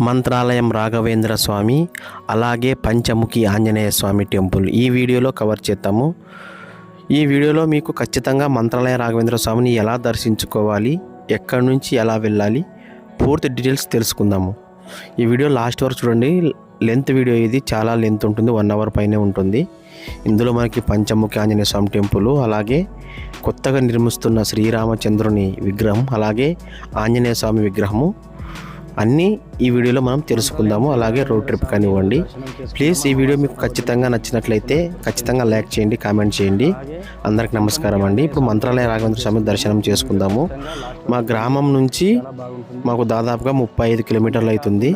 మంత్రాలయం రాఘవేంద్ర స్వామి, అలాగే పంచముఖి ఆంజనేయ స్వామి టెంపుల్ ఈ వీడియోలో కవర్ చేద్దాము. ఈ వీడియోలో మీకు ఖచ్చితంగా మంత్రాలయ రాఘవేంద్ర స్వామిని ఎలా దర్శించుకోవాలి, ఎక్కడి నుంచి ఎలా వెళ్ళాలి, పూర్తి డీటెయిల్స్ తెలుసుకుందాము. ఈ వీడియో లాస్ట్ వరకు చూడండి. లెంత్ వీడియో ఇది, చాలా లెంత్ ఉంటుంది, 1 అవర్ పైనే ఉంటుంది. ఇందులో మనకి పంచముఖి ఆంజనేయ స్వామి టెంపుల్, అలాగే కొత్తగా నిర్మిస్తున్న శ్రీరామచంద్రుని విగ్రహం, అలాగే ఆంజనేయ స్వామి విగ్రహము అన్నీ ఈ వీడియోలో మనం తెలుసుకుందాము. అలాగే రోడ్ ట్రిప్ కానివ్వండి. ప్లీజ్ ఈ వీడియో మీకు ఖచ్చితంగా నచ్చినట్లయితే ఖచ్చితంగా లైక్ చేయండి, కామెంట్ చేయండి. అందరికి నమస్కారం అండి. ఇప్పుడు మంత్రాలయ రాఘవేంద్ర స్వామి దర్శనం చేసుకుందాము. మా గ్రామం నుంచి మాకు దాదాపుగా 35 కిలోమీటర్లు అవుతుంది.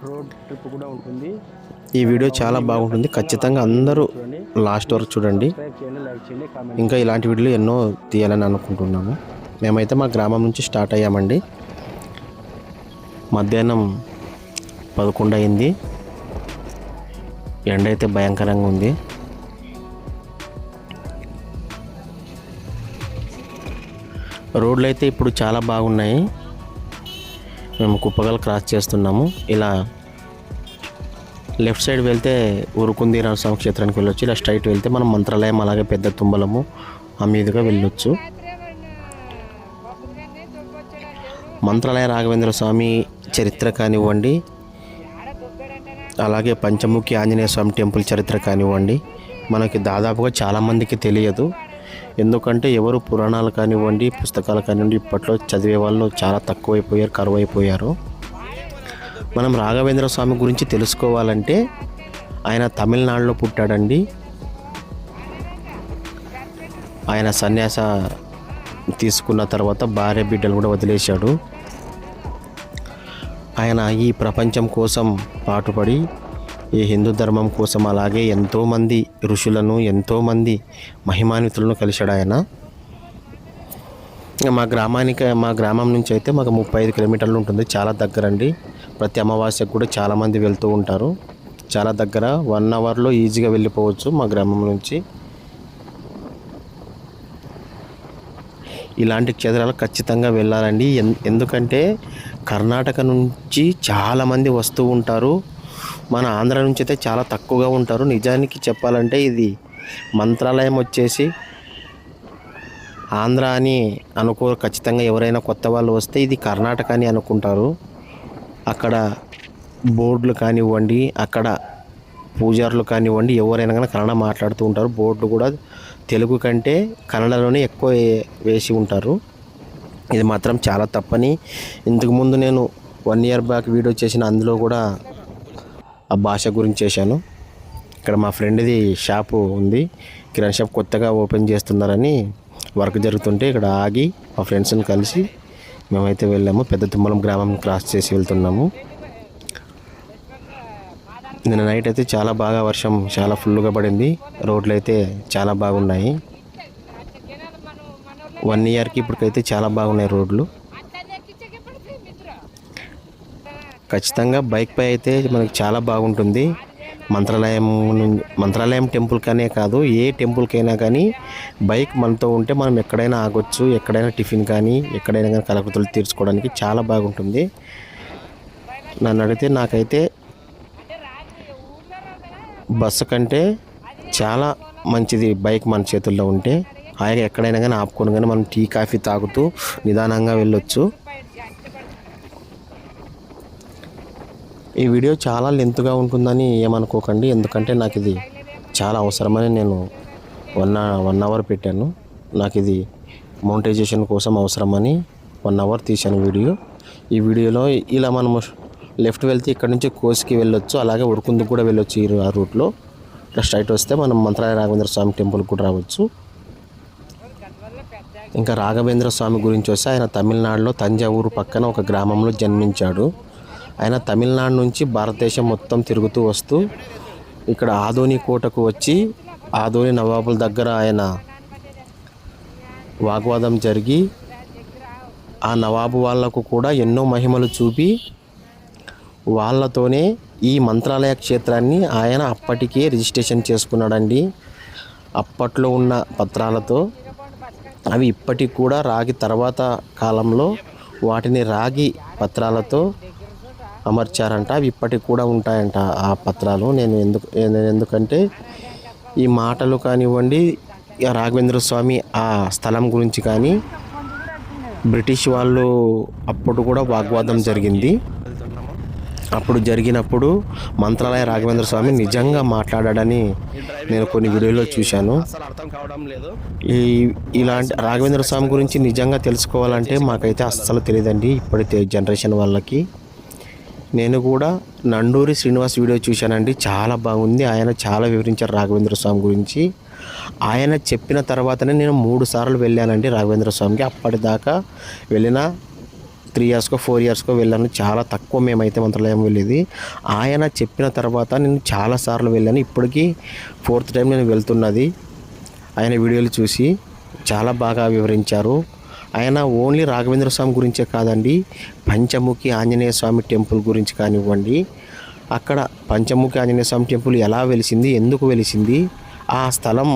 రోడ్ ట్రిప్ కూడా ఉంటుంది. ఈ వీడియో చాలా బాగుంటుంది, ఖచ్చితంగా అందరూ లాస్ట్ వరకు చూడండి. ఇంకా ఇలాంటి వీడియోలు ఎన్నో తీయాలని అనుకుంటున్నాము. మేమైతే మా గ్రామం నుంచి స్టార్ట్ అయ్యామండి. మధ్యాహ్నం 11 అయింది. ఎండ అయితే భయంకరంగా ఉంది. రోడ్లు అయితే ఇప్పుడు చాలా బాగున్నాయి. మేము కుప్పగల్ క్రాస్ చేస్తున్నాము. ఇలా లెఫ్ట్ సైడ్ వెళ్తే ఉరుకుంది నరసింహ క్షేత్రానికి వెళ్ళొచ్చు. ఇలా స్ట్రైట్ వెళ్తే మనం మంత్రాలయం, అలాగే పెద్ద తుంబలము ఆ మీదుగా వెళ్ళొచ్చు. మంత్రాలయ రాఘవేంద్ర స్వామి చరిత్ర కానివ్వండి, అలాగే పంచముఖి ఆంజనేయ స్వామి టెంపుల్ చరిత్ర కానివ్వండి, మనకి దాదాపుగా చాలామందికి తెలియదు. ఎందుకంటే ఎవరు పురాణాలు కానివ్వండి, పుస్తకాలు కానివ్వండి ఇప్పట్లో చదివే వాళ్ళు చాలా తక్కువైపోయారు, కరువైపోయారు. మనం రాఘవేంద్ర స్వామి గురించి తెలుసుకోవాలంటే ఆయన తమిళనాడులో పుట్టాడండి. ఆయన సన్యాస తీసుకున్న తర్వాత భార్య బిడ్డలు కూడా వదిలేశాడు. ఆయన ఈ ప్రపంచం కోసం పాటుపడి ఈ హిందూ ధర్మం కోసం, అలాగే ఎంతోమంది ఋషులను, ఎంతోమంది మహిమాన్వితులను కలిశాడు ఆయన. మా గ్రామం నుంచి అయితే మాకు 35 కిలోమీటర్లు ఉంటుంది. చాలా దగ్గరండి. ప్రతి అమావాస్యకు కూడా చాలామంది వెళ్తూ ఉంటారు. చాలా దగ్గర, 1 అవర్లో ఈజీగా వెళ్ళిపోవచ్చు మా గ్రామం నుంచి. ఇలాంటి క్షేత్రాలకు ఖచ్చితంగా వెళ్ళాలండి. ఎందుకంటే కర్ణాటక నుంచి చాలామంది వస్తూ ఉంటారు. మన ఆంధ్ర నుంచి అయితే చాలా తక్కువగా ఉంటారు. నిజానికి చెప్పాలంటే ఇది మంత్రాలయం వచ్చేసి ఆంధ్ర అని ఖచ్చితంగా ఎవరైనా కొత్త వాళ్ళు వస్తే ఇది కర్ణాటక అని అనుకుంటారు. అక్కడ బోర్డులు కానివ్వండి, అక్కడ పూజారులు కానివ్వండి, ఎవరైనా కానీ కన్నడ మాట్లాడుతూ ఉంటారు. బోర్డులు కూడా తెలుగు కంటే కన్నడలోనే ఎక్కువ వేసి ఉంటారు. ఇది మాత్రం చాలా తప్పని ఇంతకుముందు నేను 1 ఇయర్ బ్యాక్ వీడియో చేసిన, అందులో కూడా ఆ భాష గురించి చేశాను. ఇక్కడ మా ఫ్రెండ్ది షాపు ఉంది, కిరాణా షాప్ కొత్తగా ఓపెన్ చేస్తున్నారని వర్క్ జరుగుతుంటే ఇక్కడ ఆగి మా ఫ్రెండ్స్ని కలిసి మేమైతే వెళ్ళాము. పెద్ద తుమ్మలం గ్రామం క్రాస్ చేసి వెళ్తున్నాము. నిన్న నైట్ అయితే చాలా బాగా వర్షం చాలా ఫుల్గా పడింది. రోడ్లు అయితే చాలా బాగున్నాయి. 1 ఇయర్కి ఇప్పటికైతే చాలా బాగున్నాయి రోడ్లు. ఖచ్చితంగా బైక్ పై అయితే మనకి చాలా బాగుంటుంది. మంత్రాలయం టెంపుల్కనే కాదు, ఏ టెంపుల్కైనా కానీ బైక్ మనతో ఉంటే మనం ఎక్కడైనా ఆగొచ్చు. ఎక్కడైనా టిఫిన్ కానీ, ఎక్కడైనా కానీ కలకృతులు తీర్చుకోవడానికి చాలా బాగుంటుంది. నన్ను అడిగితే నాకైతే బస్సు కంటే చాలా మంచిది బైక్ మన చేతుల్లో ఉంటే. హాయిగా ఎక్కడైనా కానీ ఆపుకొని కానీ మనం టీ కాఫీ తాగుతూ నిదానంగా వెళ్ళొచ్చు. ఈ వీడియో చాలా లెంత్గా ఉంటుందని ఏమనుకోకండి, ఎందుకంటే నాకు ఇది చాలా అవసరమని నేను 1 అవర్ పెట్టాను. నాకు ఇది మోనిటైజేషన్ కోసం అవసరమని 1 అవర్ తీశాను వీడియో. ఈ వీడియోలో ఇలా మనము లెఫ్ట్ వెళ్తే ఇక్కడ నుంచి కోసికి వెళ్ళొచ్చు, అలాగే ఉరుకుందుకు కూడా వెళ్ళొచ్చు. ఆ రూట్లో ఇలా స్ట్రైట్ వస్తే మనం మంత్రాలయ రాఘవేంద్ర స్వామి టెంపుల్కి కూడా రావచ్చు. ఇంకా రాఘవేంద్ర స్వామి గురించి వస్తే ఆయన తమిళనాడులో తంజావూరు పక్కన ఒక గ్రామంలో జన్మించాడు. ఆయన తమిళనాడు నుంచి భారతదేశం మొత్తం తిరుగుతూ వస్తూ ఇక్కడ ఆదోని కోటకు వచ్చి, ఆదోని నవాబుల దగ్గర ఆయన వాగ్వాదం జరిగి ఆ నవాబు వాళ్లకు కూడా ఎన్నో మహిమలు చూపి వాళ్ళతోనే ఈ మంత్రాలయ క్షేత్రాన్ని ఆయన అప్పటికే రిజిస్ట్రేషన్ చేసుకున్నాడండి. అప్పట్లో ఉన్న పత్రాలతో. అవి ఇప్పటికి కూడా రాగి తర్వాత కాలంలో వాటిని రాగి పత్రాలతో అమర్చారంట. అవి ఇప్పటికి కూడా ఉంటాయంట ఆ పత్రాలు. నేను ఎందుకంటే ఈ మాటలు కానివ్వండి, రాఘవేంద్ర స్వామి ఆ స్థలం గురించి కానీ బ్రిటిష్ వాళ్ళు అప్పుడు కూడా వాగ్వాదం జరిగింది. అప్పుడు జరిగినప్పుడు మంత్రాలయ రాఘవేంద్ర స్వామి నిజంగా మాట్లాడాడని నేను కొన్ని వీడియోలో చూశాను. ఇలాంటి రాఘవేంద్ర స్వామి గురించి నిజంగా తెలుసుకోవాలంటే మాకైతే అస్సలు తెలియదండి ఇప్పటి జనరేషన్ వాళ్ళకి. నేను కూడా నండూరి శ్రీనివాస్ వీడియో చూశానండి, చాలా బాగుంది. ఆయన చాలా వివరించారు రాఘవేంద్ర స్వామి గురించి. ఆయన చెప్పిన తర్వాతనే నేను 3 సార్లు వెళ్ళానండి రాఘవేంద్ర స్వామికి. అప్పటిదాకా వెళ్ళిన 3 ఇయర్స్కో 4 ఇయర్స్కో వెళ్ళాను. చాలా తక్కువ మేమైతే మంత్రాలయం వెళ్ళేది. ఆయన చెప్పిన తర్వాత నేను చాలాసార్లు వెళ్ళాను. ఇప్పటికీ 4th టైం నేను వెళ్తున్నది. ఆయన వీడియోలు చూసి చాలా బాగా వివరించారు. ఆయన ఓన్లీ రాఘవేంద్ర స్వామి గురించే కాదండి, పంచముఖి ఆంజనేయ స్వామి టెంపుల్ గురించి కానివ్వండి, అక్కడ పంచముఖి ఆంజనేయ స్వామి టెంపుల్ ఎలా వెలిసింది, ఎందుకు వెలిసింది, ఆ స్థలం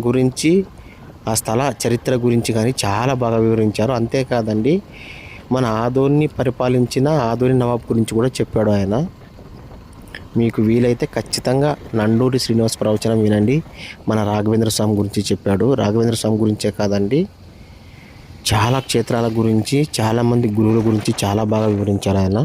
గురించి, ఆ స్థల చరిత్ర గురించి కానీ చాలా బాగా వివరించారు. అంతేకాదండి, మన ఆదోని పరిపాలించిన ఆదోని నవాబ్ గురించి కూడా చెప్పాడు ఆయన. మీకు వీలైతే ఖచ్చితంగా నండూరి శ్రీనివాస్ ప్రవచనం వినండి. మన రాఘవేంద్ర స్వామి గురించి చెప్పాడు. రాఘవేంద్ర స్వామి గురించే కాదండి, చాలా క్షేత్రాల గురించి, చాలామంది గురువుల గురించి చాలా బాగా వివరించారు ఆయన.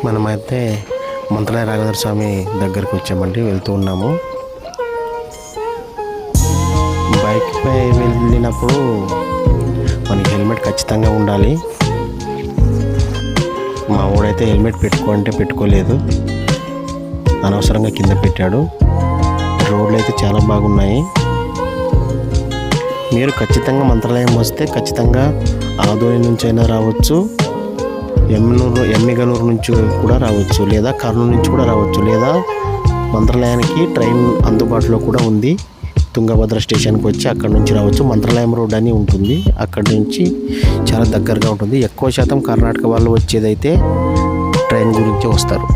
మనమైతే మంత్రాలయ రాఘవేంద్ర స్వామి దగ్గరికి వచ్చామండి, వెళ్తూ ఉన్నాము. బైక్పై వెళ్ళినప్పుడు మనకి హెల్మెట్ ఖచ్చితంగా ఉండాలి. మా ఊడైతే హెల్మెట్ పెట్టుకోంటే పెట్టుకోలేదు, అనవసరంగా కింద పెట్టాడు. రోడ్లు అయితే చాలా బాగున్నాయి. మీరు ఖచ్చితంగా మంత్రాలయం వస్తే ఖచ్చితంగా ఆదోని నుంచి అయినా రావచ్చు, ఎమ్మిగనూరు నుంచి కూడా రావచ్చు, లేదా కర్నూలు నుంచి కూడా రావచ్చు, లేదా మంత్రాలయానికి ట్రైన్ అందుబాటులో కూడా ఉంది. తుంగభద్ర స్టేషన్కి వచ్చి అక్కడ నుంచి రావచ్చు. మంత్రాలయం రోడ్ అని ఉంటుంది, అక్కడి నుంచి చాలా దగ్గరగా ఉంటుంది. ఎక్కువ శాతం కర్ణాటక వాళ్ళు వచ్చేదైతే ట్రైన్ గురించి వస్తారు.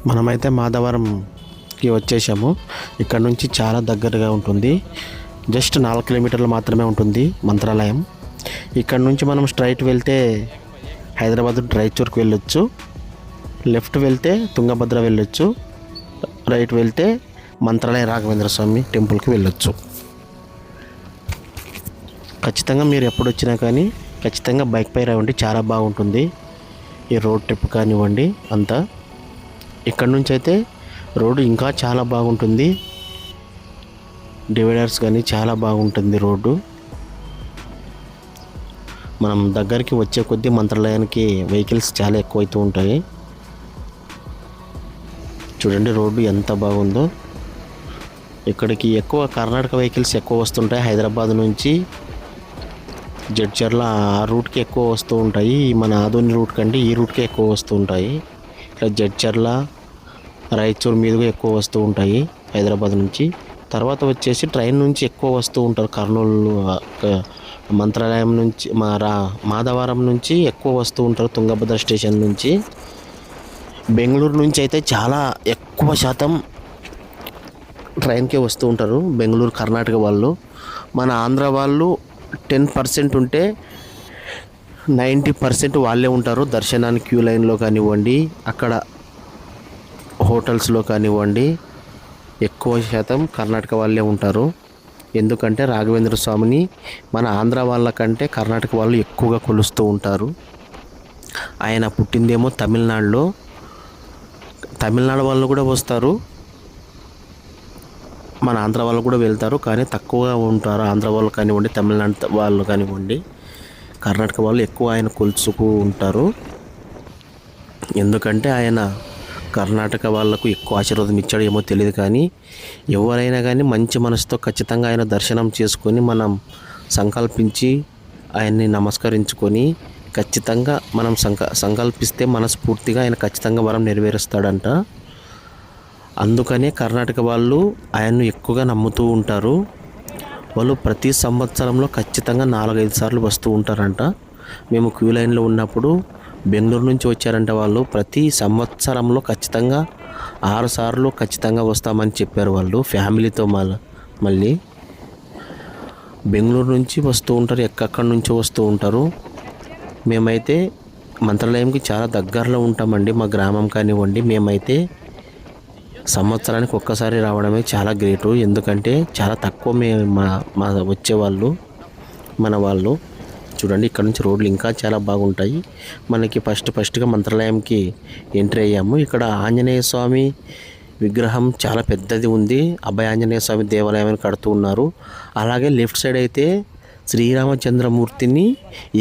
మనమైతే మాధవరంకి వచ్చేసాము. ఇక్కడ నుంచి చాలా దగ్గరగా ఉంటుంది, జస్ట్ 4 కిలోమీటర్లు మాత్రమే ఉంటుంది మంత్రాలయం. ఇక్కడ నుంచి మనం స్ట్రైట్ వెళ్తే హైదరాబాద్ రాయచూర్కి వెళ్ళొచ్చు. లెఫ్ట్ వెళ్తే తుంగభద్ర వెళ్ళొచ్చు. రైట్ వెళ్తే మంత్రాలయ రాఘవేంద్ర స్వామి టెంపుల్కి వెళ్ళొచ్చు. ఖచ్చితంగా మీరు ఎప్పుడు వచ్చినా కానీ ఖచ్చితంగా బైక్ పై రావండి, చాలా బాగుంటుంది ఈ రోడ్ ట్రిప్ కానివ్వండి. అంతా ఇక్కడ నుంచి అయితే రోడ్డు ఇంకా చాలా బాగుంటుంది, డివైడర్స్ కానీ చాలా బాగుంటుంది రోడ్డు. మనం దగ్గరికి వచ్చే కొద్దీ మంత్రాలయానికి వెహికల్స్ చాలా ఎక్కువైతూ ఉంటాయి. చూడండి రోడ్డు ఎంత బాగుందో. ఇక్కడికి ఎక్కువ కర్ణాటక వెహికల్స్ ఎక్కువ వస్తుంటాయి. హైదరాబాద్ నుంచి జడ్చర్ల ఆ రూట్కి ఎక్కువ వస్తూ ఉంటాయి. మన ఆదోని రూట్ కంటే ఈ రూట్కి ఎక్కువ వస్తూ ఉంటాయి. ఇట్లా జడ్చర్ల రాయచూర్ మీదుగా ఎక్కువ వస్తూ ఉంటాయి హైదరాబాద్ నుంచి. తర్వాత వచ్చేసి ట్రైన్ నుంచి ఎక్కువ వస్తూ ఉంటారు. కర్నూలు మంత్రాలయం నుంచి మాధవరం నుంచి ఎక్కువ వస్తూ ఉంటారు. తుంగభద్ర స్టేషన్ నుంచి. బెంగళూరు నుంచి అయితే చాలా ఎక్కువ శాతం ట్రైన్కే వస్తూ ఉంటారు బెంగళూరు కర్ణాటక వాళ్ళు. మన ఆంధ్ర వాళ్ళు 10% ఉంటే 90% వాళ్ళే ఉంటారు. దర్శనానికి క్యూ లైన్లో కానివ్వండి, అక్కడ హోటల్స్లో కానివ్వండి, ఎక్కువ శాతం కర్ణాటక వాళ్ళే ఉంటారు. ఎందుకంటే రాఘవేంద్ర స్వామిని మన ఆంధ్ర వాళ్ళకంటే కర్ణాటక వాళ్ళు ఎక్కువగా కొలుస్తూ ఉంటారు. ఆయన పుట్టిందేమో తమిళనాడులో. తమిళనాడు వాళ్ళు కూడా వస్తారు, మన ఆంధ్ర వాళ్ళు కూడా వెళ్తారు, కానీ తక్కువగా ఉంటారు ఆంధ్ర వాళ్ళు కానివ్వండి, తమిళనాడు వాళ్ళు కానివ్వండి. కర్ణాటక వాళ్ళు ఎక్కువ ఆయన కొలుచుకు ఉంటారు. ఎందుకంటే ఆయన కర్ణాటక వాళ్ళకు ఎక్కువ ఆశీర్వాదం ఇచ్చాడు ఏమో తెలియదు, కానీ ఎవరైనా కానీ మంచి మనసుతో ఖచ్చితంగా ఆయన దర్శనం చేసుకొని మనం సంకల్పించి ఆయన్ని నమస్కరించుకొని ఖచ్చితంగా మనం సంకల్పిస్తే మనస్ఫూర్తిగా ఆయన ఖచ్చితంగా వరం నెరవేరుస్తాడంట. అందుకనే కర్ణాటక వాళ్ళు ఆయన్ను ఎక్కువగా నమ్ముతూ ఉంటారు. వాళ్ళు ప్రతి సంవత్సరంలో ఖచ్చితంగా 4-5 సార్లు వస్తూ ఉంటారంట. మేము క్యూ లైన్లో ఉన్నప్పుడు బెంగళూరు నుంచి వచ్చారంట వాళ్ళు. ప్రతి సంవత్సరంలో ఖచ్చితంగా 6 సార్లు ఖచ్చితంగా వస్తామని చెప్పారు వాళ్ళు ఫ్యామిలీతో. మళ్ళీ బెంగళూరు నుంచి వస్తూ ఉంటారు, ఎక్కడి నుంచో వస్తూ ఉంటారు. మేమైతే మంత్రాలయంకి చాలా దగ్గరలో ఉంటామండి, మా గ్రామం కానివ్వండి. మేమైతే సంవత్సరానికి ఒక్కసారి రావడమే చాలా గ్రేటు. ఎందుకంటే చాలా తక్కువ మా వచ్చేవాళ్ళు మన వాళ్ళు. చూడండి ఇక్కడ నుంచి రోడ్లు ఇంకా చాలా బాగుంటాయి. మనకి ఫస్ట్గా మంత్రాలయంకి ఎంట్రీ అయ్యాము. ఇక్కడ ఆంజనేయ స్వామి విగ్రహం చాలా పెద్దది ఉంది. అభయ ఆంజనేయ స్వామి దేవాలయాన్ని కడుతూ ఉన్నారు. అలాగే లెఫ్ట్ సైడ్ అయితే శ్రీరామచంద్రమూర్తిని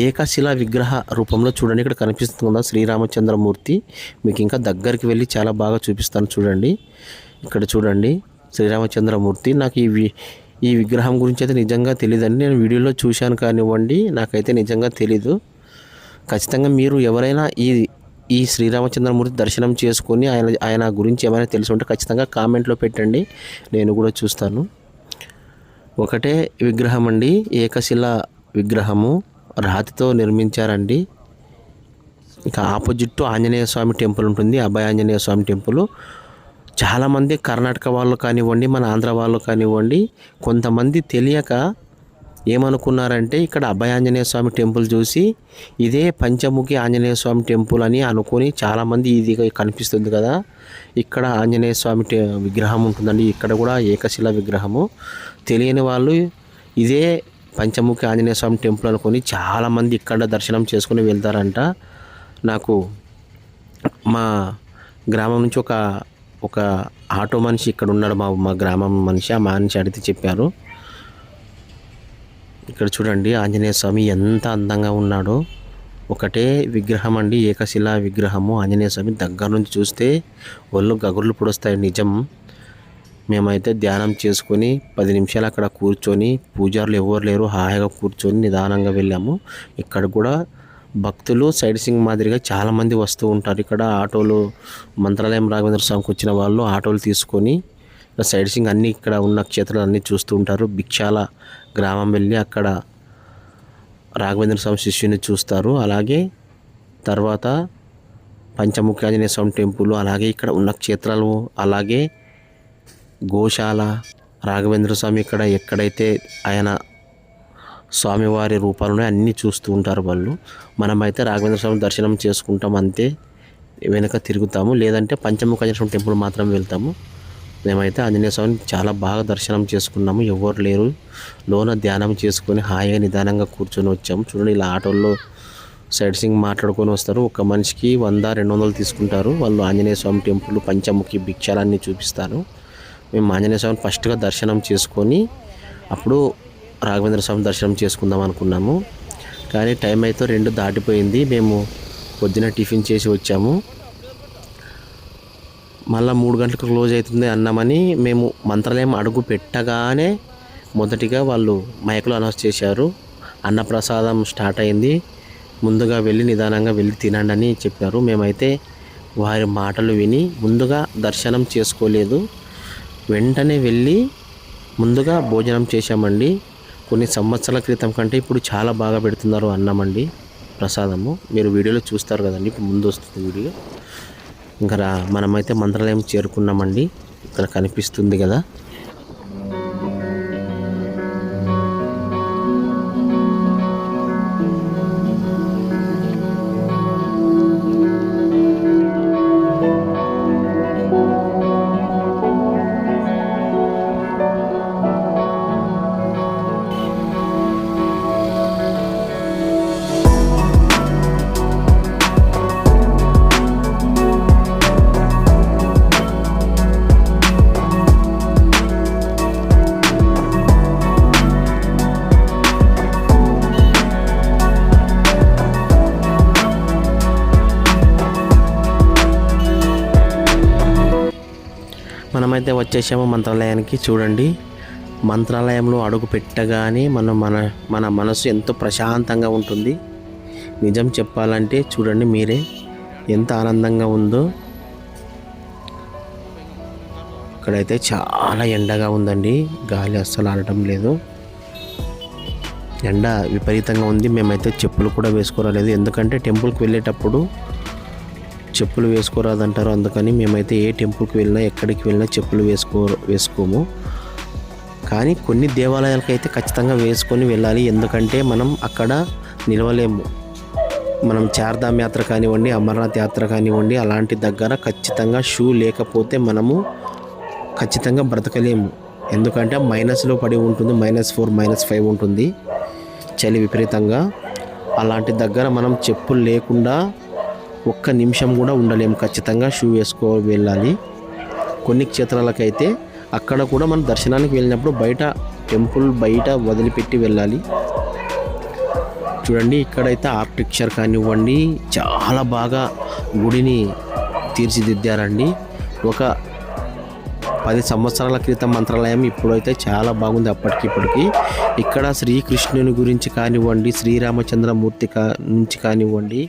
ఏకశిలా విగ్రహ రూపంలో చూడండి ఇక్కడ కనిపిస్తుందా శ్రీరామచంద్రమూర్తి. మీకు ఇంకా దగ్గరికి వెళ్ళి చాలా బాగా చూపిస్తాను. చూడండి ఇక్కడ చూడండి శ్రీరామచంద్రమూర్తి. నాకు ఈ విగ్రహం గురించి అయితే నిజంగా తెలియదండి, నేను వీడియోలో చూశాను కానివ్వండి, నాకైతే నిజంగా తెలీదు. ఖచ్చితంగా మీరు ఎవరైనా ఈ శ్రీరామచంద్రమూర్తి దర్శనం చేసుకొని ఆయన గురించి ఏమైనా తెలిసి ఉంటే ఖచ్చితంగా కామెంట్లో పెట్టండి, నేను కూడా చూస్తాను. ఒకటే విగ్రహం అండి, ఏకశిల విగ్రహము, రాతితో నిర్మించారండి. ఇక ఆపోజిట్ ఆంజనేయ స్వామి టెంపుల్ ఉంటుంది, అభయ ఆంజనేయ స్వామి టెంపుల్. చాలామంది కర్ణాటక వాళ్ళు కానివ్వండి, మన ఆంధ్ర వాళ్ళు కానివ్వండి, కొంతమంది తెలియక ఏమనుకున్నారంటే ఇక్కడ అభయ ఆంజనేయ స్వామి టెంపుల్ చూసి ఇదే పంచముఖి ఆంజనేయ స్వామి టెంపుల్ అని అనుకొని చాలామంది ఇది కనిపిస్తుంది కదా, ఇక్కడ ఆంజనేయ స్వామి విగ్రహం ఉంటుందండి, ఇక్కడ కూడా ఏకశిల విగ్రహము. తెలియని వాళ్ళు ఇదే పంచముఖి ఆంజనేయ స్వామి టెంపుల్ అనుకొని చాలామంది ఇక్కడ దర్శనం చేసుకుని వెళ్తారంట. నాకు మా గ్రామం నుంచి ఒక ఆటో మనిషి ఇక్కడ ఉన్నాడు, మా గ్రామం మనిషి, ఆ మనిషి అడిగితే చెప్పారు. ఇక్కడ చూడండి ఆంజనేయ స్వామి ఎంత అందంగా ఉన్నాడో. ఒకటే విగ్రహం అండి, ఏకశిలా విగ్రహము ఆంజనేయ స్వామి. దగ్గర నుంచి చూస్తే ఒళ్ళు గగుర్లు పొడుస్తాయి నిజం. మేమైతే ధ్యానం చేసుకొని 10 నిమిషాలు అక్కడ కూర్చొని, పూజారులు ఎవరు లేరు, హాయిగా కూర్చొని నిదానంగా వెళ్ళాము. ఇక్కడ కూడా భక్తులు సైడ్ సింగ్ మాదిరిగా చాలామంది వస్తూ ఉంటారు. ఇక్కడ ఆటోలు, మంత్రాలయం రాఘవేంద్ర స్వామికి వచ్చిన వాళ్ళు ఆటోలు తీసుకొని సైడ్ సింగ్ అన్నీ ఇక్కడ ఉన్న క్షేత్రాలు అన్నీ చూస్తూ ఉంటారు. భిక్షాల గ్రామం వెళ్ళి అక్కడ రాఘవేంద్ర స్వామి శిష్యుని చూస్తారు. అలాగే తర్వాత పంచముఖి ఆంజనేయ స్వామి టెంపుల్, అలాగే ఇక్కడ ఉన్న క్షేత్రాలు, అలాగే గోశాల రాఘవేంద్ర స్వామి ఇక్కడ ఎక్కడైతే ఆయన స్వామివారి రూపాలను అన్నీ చూస్తూ ఉంటారు వాళ్ళు. మనమైతే రాఘవేంద్ర స్వామి దర్శనం చేసుకుంటాం అంతే, వెనక తిరుగుతాము, లేదంటే పంచముఖ ఆంజనేయ స్వామి టెంపుల్ మాత్రం వెళ్తాము. మేమైతే ఆంజనేయ స్వామిని చాలా బాగా దర్శనం చేసుకున్నాము. ఎవరు లేరు, లోన ధ్యానం చేసుకొని హాయిగా నిదానంగా కూర్చొని వచ్చాము. చూడండి, ఇలా ఆటోల్లో సైడ్ సింగ్ మాట్లాడుకొని వస్తారు. ఒక మనిషికి 100-200 తీసుకుంటారు వాళ్ళు. ఆంజనేయ స్వామి టెంపుల్ పంచముఖి భిక్షాలన్నీ చూపిస్తారు. మేము ఆంజనేయ స్వామిని ఫస్ట్గా దర్శనం చేసుకొని అప్పుడు రాఘవేంద్ర స్వామి దర్శనం చేసుకుందాం అనుకున్నాము. కానీ టైం అయితే 2 దాటిపోయింది. మేము పొద్దున టిఫిన్ చేసి వచ్చాము. మళ్ళీ 3 గంటలకు క్లోజ్ అవుతుంది అన్నామని మేము మంత్రాలయం అడుగు పెట్టగానే మొదటిగా వాళ్ళు మైక్లో అనౌన్స్ చేశారు, అన్నప్రసాదం స్టార్ట్ అయింది, ముందుగా వెళ్ళి నిదానంగా వెళ్ళి తినండి అని చెప్పారు. మేమైతే వారి మాటలు విని ముందుగా దర్శనం చేసుకోలేదు, వెంటనే వెళ్ళి ముందుగా భోజనం చేశామండి. కొన్ని సంవత్సరాల క్రితం కంటే ఇప్పుడు చాలా బాగా పెడుతున్నారు అన్నమండి ప్రసాదము. మీరు వీడియోలో చూస్తారు కదండి, ఇప్పుడు ముందు వస్తుంది వీడియో. ఇంకా మనమైతే మంత్రాలయం చేరుకున్నామండి. ఇక్కడ కనిపిస్తుంది కదా. మనమైతే వచ్చేసాము మంత్రాలయానికి. చూడండి, మంత్రాలయంలో అడుగు పెట్టగానే మన మనసు ఎంతో ప్రశాంతంగా ఉంటుంది. నిజం చెప్పాలంటే చూడండి మీరే ఎంత ఆనందంగా ఉందో. ఇక్కడైతే చాలా ఎండగా ఉందండి, గాలి అస్సలు ఆడటం లేదు, ఎండ విపరీతంగా ఉంది. మేమైతే చెప్పులు కూడా వేసుకోరాలేదు, ఎందుకంటే టెంపుల్కి వెళ్ళేటప్పుడు చెప్పులు వేసుకోరాదంటారు. అందుకని మేమైతే ఏ టెంపుల్కి వెళ్ళినా ఎక్కడికి వెళ్ళినా చెప్పులు వేసుకోము. కానీ కొన్ని దేవాలయాలకు అయితే ఖచ్చితంగా వేసుకొని వెళ్ళాలి, ఎందుకంటే మనం అక్కడ నిలవలేము. మనం చార్ధామ్ యాత్ర కానివ్వండి, అమర్నాథ్ యాత్ర కానివ్వండి, అలాంటి దగ్గర ఖచ్చితంగా షూ లేకపోతే మనము ఖచ్చితంగా బ్రతకలేము. ఎందుకంటే మైనస్లో పడి ఉంటుంది, -4 -5 ఉంటుంది చలి విపరీతంగా. అలాంటి దగ్గర మనం చెప్పులు లేకుండా ఒక్క నిమిషం కూడా ఉండలేము, ఖచ్చితంగా షూ వేసుకో వెళ్ళాలి. కొన్ని క్షేత్రాలకైతే అక్కడ కూడా మనం దర్శనానికి వెళ్ళినప్పుడు టెంపుల్ బయట వదిలిపెట్టి వెళ్ళాలి. చూడండి, ఇక్కడైతే ఆర్కిటెక్చర్ కానివ్వండి చాలా బాగా గుడిని తీర్చిదిద్దారండి. ఒక 10 సంవత్సరాల క్రితం మంత్రాలయం ఇప్పుడైతే చాలా బాగుంది అప్పటికిప్పటికి. ఇక్కడ శ్రీకృష్ణుని గురించి కానివ్వండి, శ్రీరామచంద్రమూర్తి నుంచి కానివ్వండి,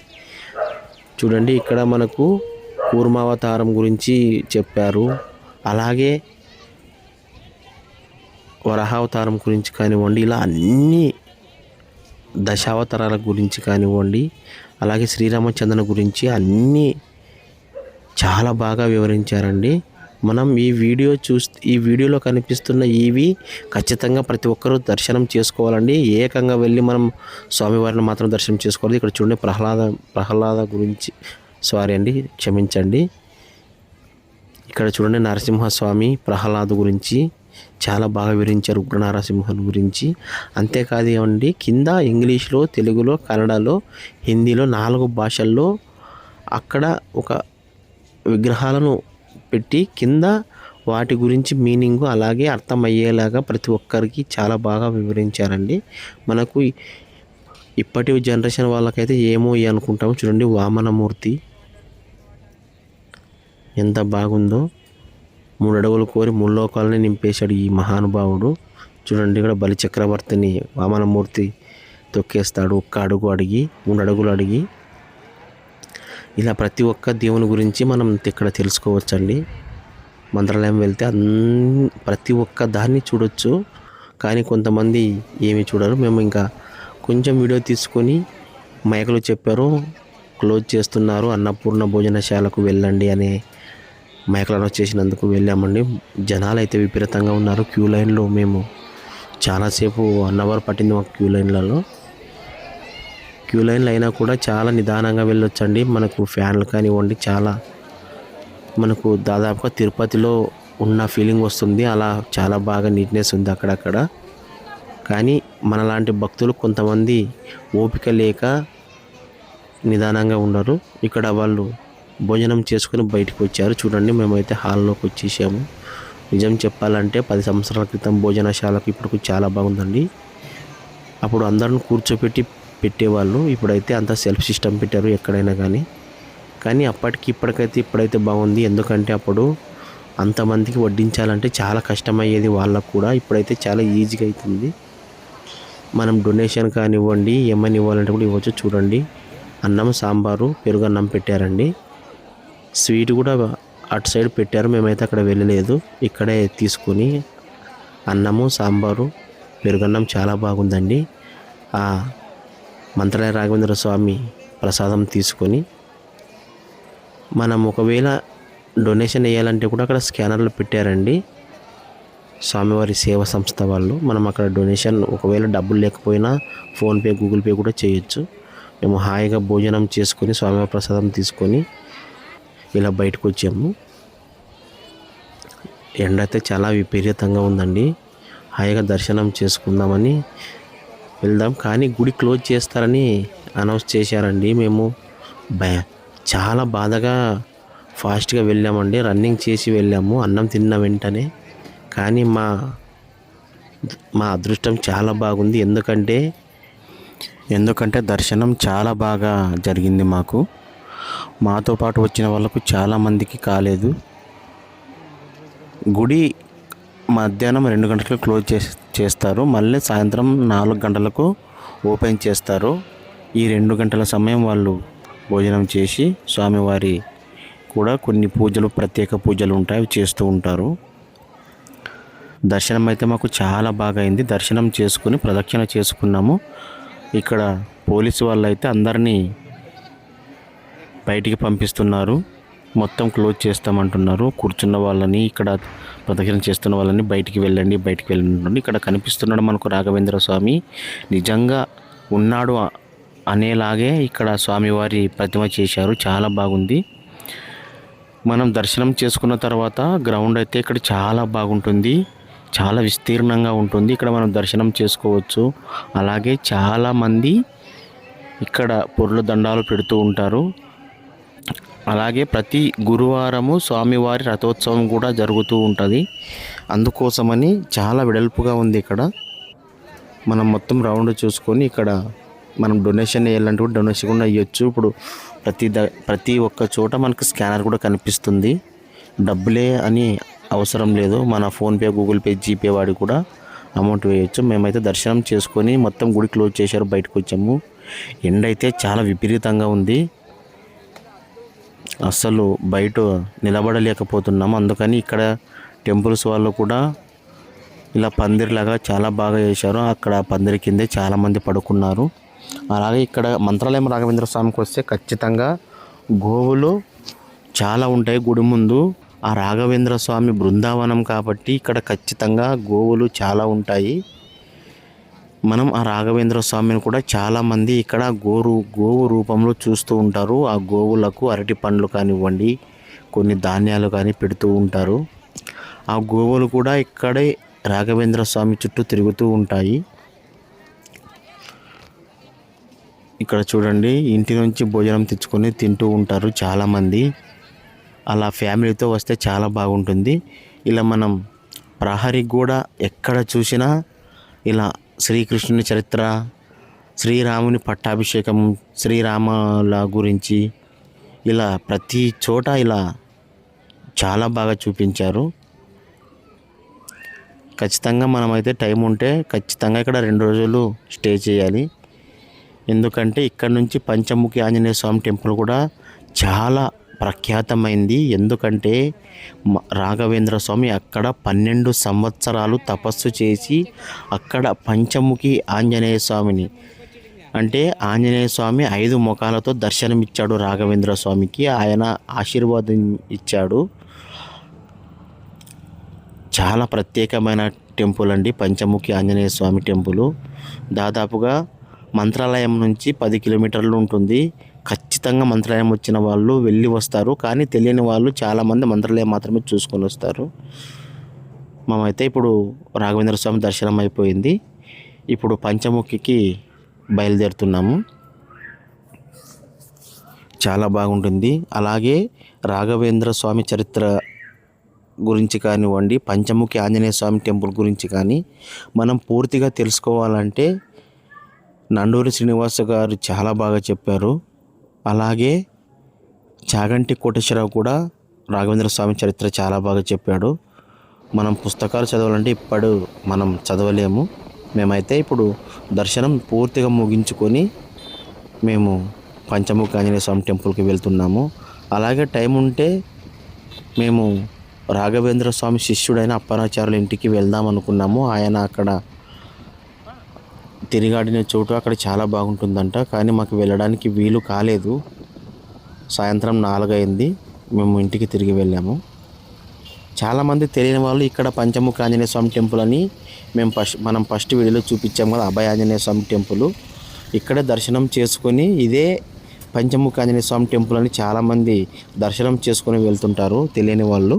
చూడండి ఇక్కడ మనకు కూర్మావతారం గురించి చెప్పారు. అలాగే వరాహావతారం గురించి కానివ్వండి, ఇలా అన్ని దశావతారాల గురించి కానివ్వండి, అలాగే శ్రీరామచంద్రుని గురించి అన్నీ చాలా బాగా వివరించారండి. మనం ఈ వీడియోలో కనిపిస్తున్న ఇవి ఖచ్చితంగా ప్రతి ఒక్కరూ దర్శనం చేసుకోవాలండి. ఏకంగా వెళ్ళి మనం స్వామివారిని మాత్రం దర్శనం చేసుకోవాలి. ఇక్కడ చూడండి, ప్రహ్లాద గురించి క్షమించండి. ఇక్కడ చూడండి, నరసింహస్వామి ప్రహ్లాదు గురించి చాలా బాగా వివరించారు, ఉగ్ర నరసింహుని గురించి. అంతేకాదండి, కింద ఇంగ్లీష్లో, తెలుగులో, కన్నడలో, హిందీలో 4 భాషల్లో అక్కడ ఒక విగ్రహాలను పెట్టి కింద వాటి గురించి మీనింగు అలాగే అర్థమయ్యేలాగా ప్రతి ఒక్కరికి చాలా బాగా వివరించారండి. మనకు ఇప్పటి జనరేషన్ వాళ్ళకైతే ఏమో అనుకుంటాము. చూడండి, వామనమూర్తి ఎంత బాగుందో, 3 అడుగులు కోరి 3 లోకాలని నింపేశాడు ఈ మహానుభావుడు. చూడండి, ఇక్కడ బలి చక్రవర్తిని వామనమూర్తి తొక్కేస్తాడు 1 అడుగు అడిగి, 3 అడుగులు అడిగి. ఇలా ప్రతి ఒక్క దేవుని గురించి మనం ఇక్కడ తెలుసుకోవచ్చండి. మంత్రాలయం వెళ్తే ప్రతి ఒక్క దాన్ని చూడొచ్చు. కానీ కొంతమంది ఏమి చూడరు. మేము ఇంకా కొంచెం వీడియో తీసుకొని మైకులు చెప్పారు, క్లోజ్ చేస్తున్నారు, అన్నపూర్ణ భోజనశాలకు వెళ్ళండి అనే మైకులను చేసినందుకు వెళ్ళామండి. జనాలు అయితే విపరీతంగా ఉన్నారు. క్యూ లైన్లో మేము చాలాసేపు 1 అవర్ పట్టింది మాకు క్యూ లైన్లలో. క్యూ లైన్లు అయినా కూడా చాలా నిదానంగా వెళ్ళొచ్చండి. మనకు ఫ్యాన్లు కానివ్వండి, చాలా మనకు దాదాపుగా తిరుపతిలో ఉన్న ఫీలింగ్ వస్తుంది. అలా చాలా బాగా నీట్నెస్ ఉంది అక్కడక్కడ. కానీ మనలాంటి భక్తులు కొంతమంది ఓపిక లేక నిదానంగా ఉండరు. ఇక్కడ వాళ్ళు భోజనం చేసుకుని బయటకు వచ్చారు. చూడండి, మేమైతే హాల్లోకి వచ్చేసాము. నిజం చెప్పాలంటే 10 సంవత్సరాల క్రితం భోజనశాలకు ఇప్పుడు చాలా బాగుందండి. అప్పుడు అందరిని కూర్చోపెట్టి పెట్టేవాళ్ళు. ఇప్పుడైతే అంతా సెల్ఫ్ సిస్టమ్ పెట్టారు ఎక్కడైనా కానీ అప్పటికి ఇప్పుడైతే బాగుంది. ఎందుకంటే అప్పుడు అంతమందికి వడ్డించాలంటే చాలా కష్టమయ్యేది వాళ్ళకు కూడా. ఇప్పుడైతే చాలా ఈజీగా అవుతుంది. మనం డొనేషన్ కానివ్వండి, ఏమైనా ఇవ్వాలంటే కూడా ఇవ్వచ్చు. చూడండి, అన్నం, సాంబారు, పెరుగన్నం పెట్టారండి. స్వీట్ కూడా అటు సైడ్ పెట్టారు. మేమైతే అక్కడ వెళ్ళలేదు. ఇక్కడే తీసుకొని అన్నము, సాంబారు, పెరుగన్నం చాలా బాగుందండి. ఆ మంత్రాలయ రాఘవేంద్ర స్వామి ప్రసాదం తీసుకొని మనం ఒకవేళ డొనేషన్ వేయాలంటే కూడా అక్కడ స్కానర్లు పెట్టారండి స్వామివారి సేవా సంస్థ వాళ్ళు. మనం అక్కడ డొనేషన్ ఒకవేళ డబ్బులు లేకపోయినా ఫోన్పే, గూగుల్ పే కూడా చేయొచ్చు. మేము హాయిగా భోజనం చేసుకొని స్వామివారి ప్రసాదం తీసుకొని ఇలా బయటకు వచ్చాము. ఎండ అయితే చాలా విపరీతంగా ఉందండి. హాయిగా దర్శనం చేసుకుందామని వెళ్దాం, కానీ గుడి క్లోజ్ చేస్తారని అనౌన్స్ చేశారండి. మేము చాలా బాధగా ఫాస్ట్గా వెళ్ళామండి. రన్నింగ్ చేసి వెళ్ళాము అన్నం తిన్న వెంటనే. కానీ మా అదృష్టం చాలా బాగుంది. ఎందుకంటే దర్శనం చాలా బాగా జరిగింది మాకు. మాతో పాటు వచ్చిన వాళ్ళకు చాలామందికి కాలేదు. గుడి మధ్యాహ్నం 2 గంటలకు క్లోజ్ చేస్తారు. మళ్ళీ సాయంత్రం 4 గంటలకు ఓపెన్ చేస్తారు. ఈ 2 గంటల సమయం వాళ్ళు భోజనం చేసి స్వామివారి కూడా కొన్ని పూజలు, ప్రత్యేక పూజలు ఉంటాయి, అవి చేస్తూ ఉంటారు. దర్శనం అయితే మాకు చాలా బాగా అయింది. దర్శనం చేసుకుని ప్రదక్షిణ చేసుకున్నాము. ఇక్కడ పోలీసు వాళ్ళు అయితే అందరినీ బయటికి పంపిస్తున్నారు. మొత్తం క్లోజ్ చేస్తామంటున్నారు. కూర్చున్న వాళ్ళని, ఇక్కడ ప్రదక్షిణ చేస్తున్న వాళ్ళని బయటికి వెళ్ళండి. ఇక్కడ కనిపిస్తున్నాడు మనకు రాఘవేంద్ర స్వామి. నిజంగా ఉన్నాడు అనేలాగే ఇక్కడ స్వామివారి ప్రతిమ చేశారు. చాలా బాగుంది. మనం దర్శనం చేసుకున్న తర్వాత గ్రౌండ్ అయితే ఇక్కడ చాలా బాగుంటుంది. చాలా విస్తీర్ణంగా ఉంటుంది. ఇక్కడ మనం దర్శనం చేసుకోవచ్చు. అలాగే చాలామంది ఇక్కడ పొర్ల దండాలు పెడుతూ ఉంటారు. అలాగే ప్రతి గురువారము స్వామివారి రథోత్సవం కూడా జరుగుతూ ఉంటుంది. అందుకోసమని చాలా వెడల్పుగా ఉంది. ఇక్కడ మనం మొత్తం రౌండ్ చూసుకొని ఇక్కడ మనం డొనేషన్ వేయాలంటే కూడా డొనేషన్ కూడా ఇవ్వచ్చు. ఇప్పుడు ప్రతి ఒక్క చోట మనకు స్కానర్ కూడా కనిపిస్తుంది. డబ్బులే అని అవసరం లేదు. మన ఫోన్పే, గూగుల్ పే, జీపే వాడి కూడా అమౌంట్ వేయచ్చు. మేమైతే దర్శనం చేసుకొని మొత్తం గుడి క్లోజ్ చేశారు, బయటకు వచ్చాము. ఎండ అయితే చాలా విపరీతంగా ఉంది. అస్సలు బయట నిలబడలేకపోతున్నాము. అందుకని ఇక్కడ టెంపుల్స్ వాళ్ళు కూడా ఇలా పందిరిలాగా చాలా బాగా చేశారు. అక్కడ పందిరి కిందే చాలామంది పడుకున్నారు. అలాగే ఇక్కడ మంత్రాలయం రాఘవేంద్ర స్వామికి వస్తే ఖచ్చితంగా గోవులు చాలా ఉంటాయి గుడి ముందు. ఆ రాఘవేంద్ర స్వామి బృందావనం కాబట్టి ఇక్కడ ఖచ్చితంగా గోవులు చాలా ఉంటాయి. మనం ఆ రాఘవేంద్ర స్వామిని కూడా చాలామంది ఇక్కడ గోవు రూపంలో చూస్తూ ఉంటారు. ఆ గోవులకు అరటి పండ్లు కానివ్వండి, కొన్ని ధాన్యాలు కానీ పెడుతూ ఉంటారు. ఆ గోవులు కూడా ఇక్కడే రాఘవేంద్ర స్వామి చుట్టూ తిరుగుతూ ఉంటాయి. ఇక్కడ చూడండి, ఇంటి నుంచి భోజనం తెచ్చుకొని తింటూ ఉంటారు చాలామంది. అలా ఫ్యామిలీతో వస్తే చాలా బాగుంటుంది. ఇలా మనం ప్రహరీకి కూడా ఎక్కడ చూసినా ఇలా శ్రీకృష్ణుని చరిత్ర, శ్రీరాముని పట్టాభిషేకం, శ్రీరాముల గురించి ఇలా ప్రతి చోట ఇలా చాలా బాగా చూపించారు. ఖచ్చితంగా మనమైతే టైం ఉంటే ఖచ్చితంగా ఇక్కడ 2 రోజులు స్టే చేయాలి. ఎందుకంటే ఇక్కడ నుంచి పంచముఖి ఆంజనేయ స్వామి టెంపుల్ కూడా చాలా ప్రఖ్యాతమైంది. ఎందుకంటే రాఘవేంద్ర స్వామి అక్కడ 12 సంవత్సరాలు తపస్సు చేసి అక్కడ పంచముఖి ఆంజనేయ స్వామిని, అంటే ఆంజనేయ స్వామి 5 ముఖాలతో దర్శనమిచ్చాడు రాఘవేంద్ర స్వామికి. ఆయన ఆశీర్వాదం ఇచ్చాడు. చాలా ప్రత్యేకమైన టెంపుల్ అండి, పంచముఖి ఆంజనేయ స్వామి టెంపుల్. దాదాపుగా మంత్రాలయం నుంచి 10 కిలోమీటర్లు ఉంటుంది. ఖచ్చితంగా మంత్రాలయం వచ్చిన వాళ్ళు వెళ్ళి వస్తారు, కానీ తెలియని వాళ్ళు చాలామంది మంత్రాలయం మాత్రమే చూసుకొని వస్తారు. మేమైతే ఇప్పుడు రాఘవేంద్ర స్వామి దర్శనం అయిపోయింది. ఇప్పుడు పంచముఖికి బయలుదేరుతున్నాము. చాలా బాగుంటుంది. అలాగే రాఘవేంద్ర స్వామి చరిత్ర గురించి కానివ్వండి, పంచముఖి ఆంజనేయ స్వామి టెంపుల్ గురించి కానీ మనం పూర్తిగా తెలుసుకోవాలంటే నండూరి శ్రీనివాస గారు చాలా బాగా చెప్పారు. అలాగే చాగంటి కోటేశ్వరరావు కూడా రాఘవేంద్ర స్వామి చరిత్ర చాలా బాగా చెప్పాడు. మనం పుస్తకాలు చదవాలంటే ఇప్పుడు మనం చదవలేము. మేమైతే ఇప్పుడు దర్శనం పూర్తిగా ముగించుకొని మేము పంచముఖి ఆంజనేయ స్వామి టెంపుల్కి వెళ్తున్నాము. అలాగే టైం ఉంటే మేము రాఘవేంద్ర స్వామి శిష్యుడైన అప్పనాచార్యుల ఇంటికి వెళ్దాం అనుకున్నాము. ఆయన అక్కడ తిరిగాడిన చోటు అక్కడ చాలా బాగుంటుందంట, కానీ మాకు వెళ్ళడానికి వీలు కాలేదు. సాయంత్రం 4 అయింది, మేము ఇంటికి తిరిగి వెళ్ళాము. చాలామంది తెలియని వాళ్ళు ఇక్కడ పంచముఖి ఆంజనేయ స్వామి టెంపుల్ అని మనం ఫస్ట్ వీడియోలో చూపించాం కదా, అభయ ఆంజనేయ స్వామి టెంపుల్. ఇక్కడే దర్శనం చేసుకొని ఇదే పంచముఖి ఆంజనేయ స్వామి టెంపుల్ అని చాలామంది దర్శనం చేసుకొని వెళ్తుంటారు తెలియని వాళ్ళు.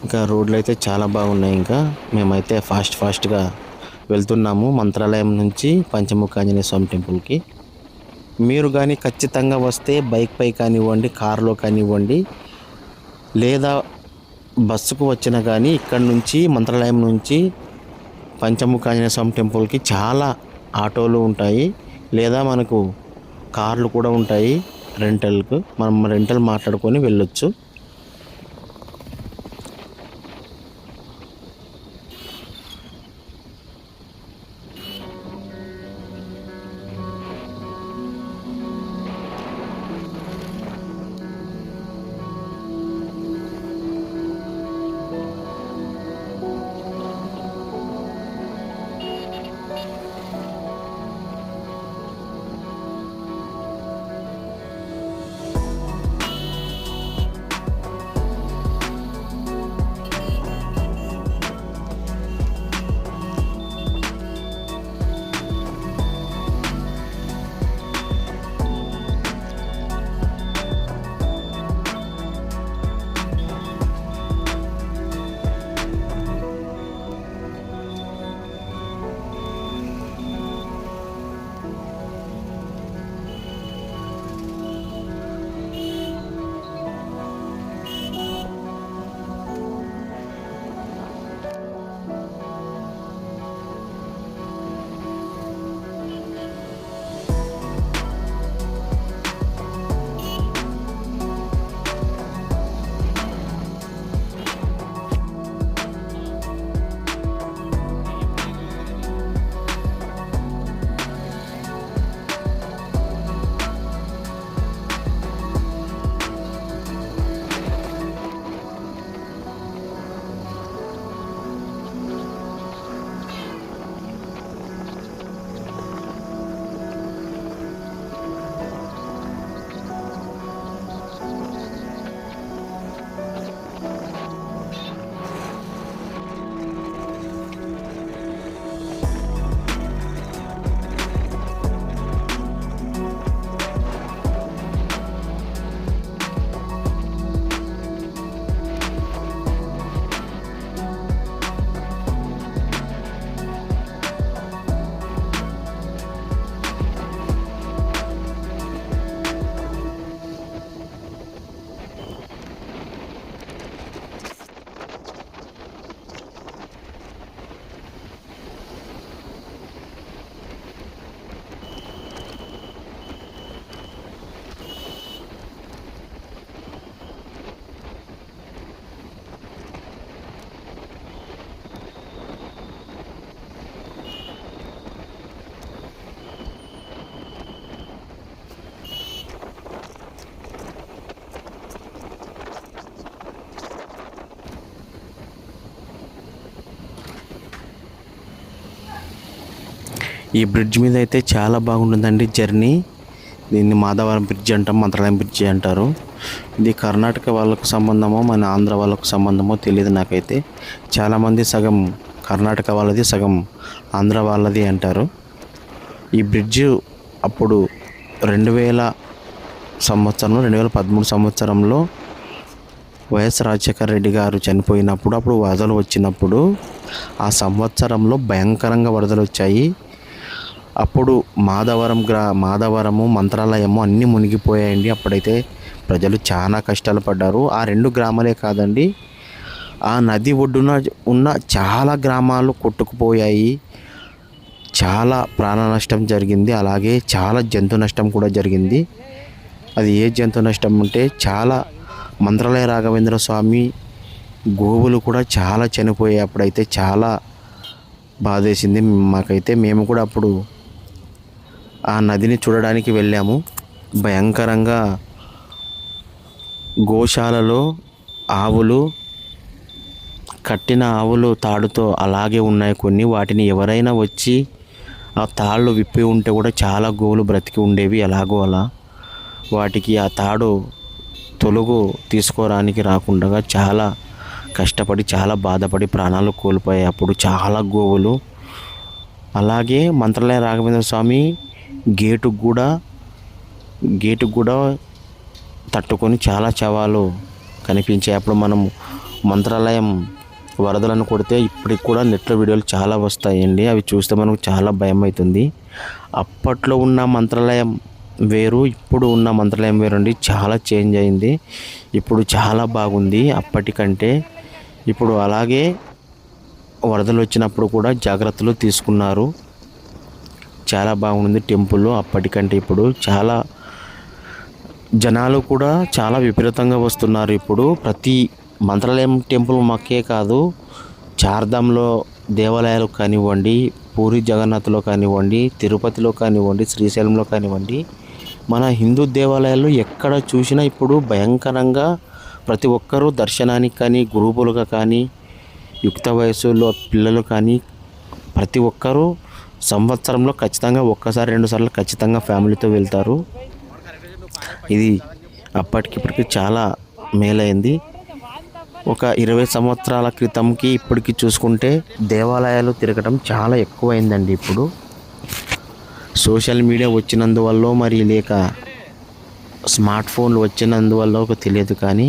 ఇంకా రోడ్లు అయితే చాలా బాగున్నాయి. ఇంకా మేమైతే ఫాస్ట్గా వెళ్తున్నాము మంత్రాలయం నుంచి పంచముఖి ఆంజనేయ స్వామి టెంపుల్కి. మీరు కానీ ఖచ్చితంగా వస్తే బైక్పై కానివ్వండి, కారులో కానివ్వండి, లేదా బస్సుకు వచ్చినా కానీ ఇక్కడ నుంచి మంత్రాలయం నుంచి పంచముఖి ఆంజనేయ స్వామి టెంపుల్కి చాలా ఆటోలు ఉంటాయి, లేదా మనకు కార్లు కూడా ఉంటాయి రెంటల్కు. మనం రెంటల్ మాట్లాడుకొని వెళ్ళొచ్చు. ఈ బ్రిడ్జ్ మీద అయితే చాలా బాగుంటుందండి జర్నీ. దీన్ని మాధవరం బ్రిడ్జి అంటాం, మంత్రాలయం బ్రిడ్జి అంటారు. ఇది కర్ణాటక వాళ్ళకు సంబంధమో మన ఆంధ్ర వాళ్ళకు సంబంధమో తెలియదు నాకైతే. చాలామంది సగం కర్ణాటక వాళ్ళది, సగం ఆంధ్ర వాళ్ళది అంటారు. ఈ బ్రిడ్జి అప్పుడు 2013 సంవత్సరంలో వైఎస్ రాజశేఖర రెడ్డి గారు చనిపోయినప్పుడు, అప్పుడు వరదలు వచ్చినప్పుడు, ఆ సంవత్సరంలో భయంకరంగా వరదలు వచ్చాయి. అప్పుడు మాధవరము, మంత్రాలయము అన్నీ మునిగిపోయాయండి. అప్పుడైతే ప్రజలు చాలా కష్టాలు పడ్డారు. ఆ 2 గ్రామాలే కాదండి, ఆ నది ఒడ్డున ఉన్న చాలా గ్రామాలు కొట్టుకుపోయాయి. చాలా ప్రాణ నష్టం జరిగింది. అలాగే చాలా జంతు నష్టం కూడా జరిగింది. అది ఏ జంతు నష్టం అంటే, చాలా మంత్రాలయ రాఘవేంద్ర స్వామి గోవులు కూడా చాలా చనిపోయాయి. అప్పుడైతే చాలా బాధేసింది మాకైతే. మేము కూడా అప్పుడు ఆ నదిని చూడడానికి వెళ్ళాము. భయంకరంగా గోశాలలో ఆవులు, కట్టిన ఆవులు తాడుతో అలాగే ఉన్నాయి కొన్ని. వాటిని ఎవరైనా వచ్చి ఆ తాళ్ళు విప్పి ఉంటే కూడా చాలా గోవులు బ్రతికి ఉండేవి. ఎలాగో అలా వాటికి ఆ తాడు తొలుగు తీసుకోవడానికి రాకుండా చాలా కష్టపడి, చాలా బాధపడి ప్రాణాలు కోల్పోయాయి అప్పుడు చాలా గోవులు. అలాగే మంత్రాలయ రాఘవేంద్ర స్వామి గేటుకు కూడా తట్టుకొని చాలా శవాలు కనిపించాయి. అప్పుడు మనం మంత్రాలయం వరదలను కొడితే ఇప్పటికి కూడా నెట్లో వీడియోలు చాలా వస్తాయండి. అవి చూస్తే మనకు చాలా భయం అవుతుంది. అప్పట్లో ఉన్న మంత్రాలయం వేరు, ఇప్పుడు ఉన్న మంత్రాలయం వేరు అండి. చాలా చేంజ్ అయింది. ఇప్పుడు చాలా బాగుంది అప్పటికంటే. ఇప్పుడు అలాగే వరదలు వచ్చినప్పుడు కూడా జాగ్రత్తలు తీసుకున్నారు. చాలా బాగుంది టెంపుల్ అప్పటికంటే. ఇప్పుడు చాలా జనాలు కూడా చాలా విపరీతంగా వస్తున్నారు. ఇప్పుడు ప్రతి మంత్రాలయం టెంపుల్ మాకే కాదు, చార్ధాంలో దేవాలయాలు కానివ్వండి, పూరి జగన్నాథ్లో కానివ్వండి, తిరుపతిలో కానివ్వండి, శ్రీశైలంలో కానివ్వండి, మన హిందూ దేవాలయాలు ఎక్కడ చూసినా ఇప్పుడు భయంకరంగా ప్రతి ఒక్కరూ దర్శనానికి కానీ, గ్రూపులుగా కానీ, యుక్త వయసులో పిల్లలు కానీ ప్రతి ఒక్కరూ సంవత్సరంలో ఖచ్చితంగా 1-2 సార్లు ఖచ్చితంగా ఫ్యామిలీతో వెళ్తారు. ఇది అప్పటికిప్పటికి చాలా మేలైంది. ఒక 20 సంవత్సరాల క్రితంకి ఇప్పటికి చూసుకుంటే దేవాలయాలు తిరగడం చాలా ఎక్కువైందండి. ఇప్పుడు సోషల్ మీడియా వచ్చినందువల్ల మరి లేక స్మార్ట్ ఫోన్లు వచ్చినందువల్ల ఒక తెలియదు కానీ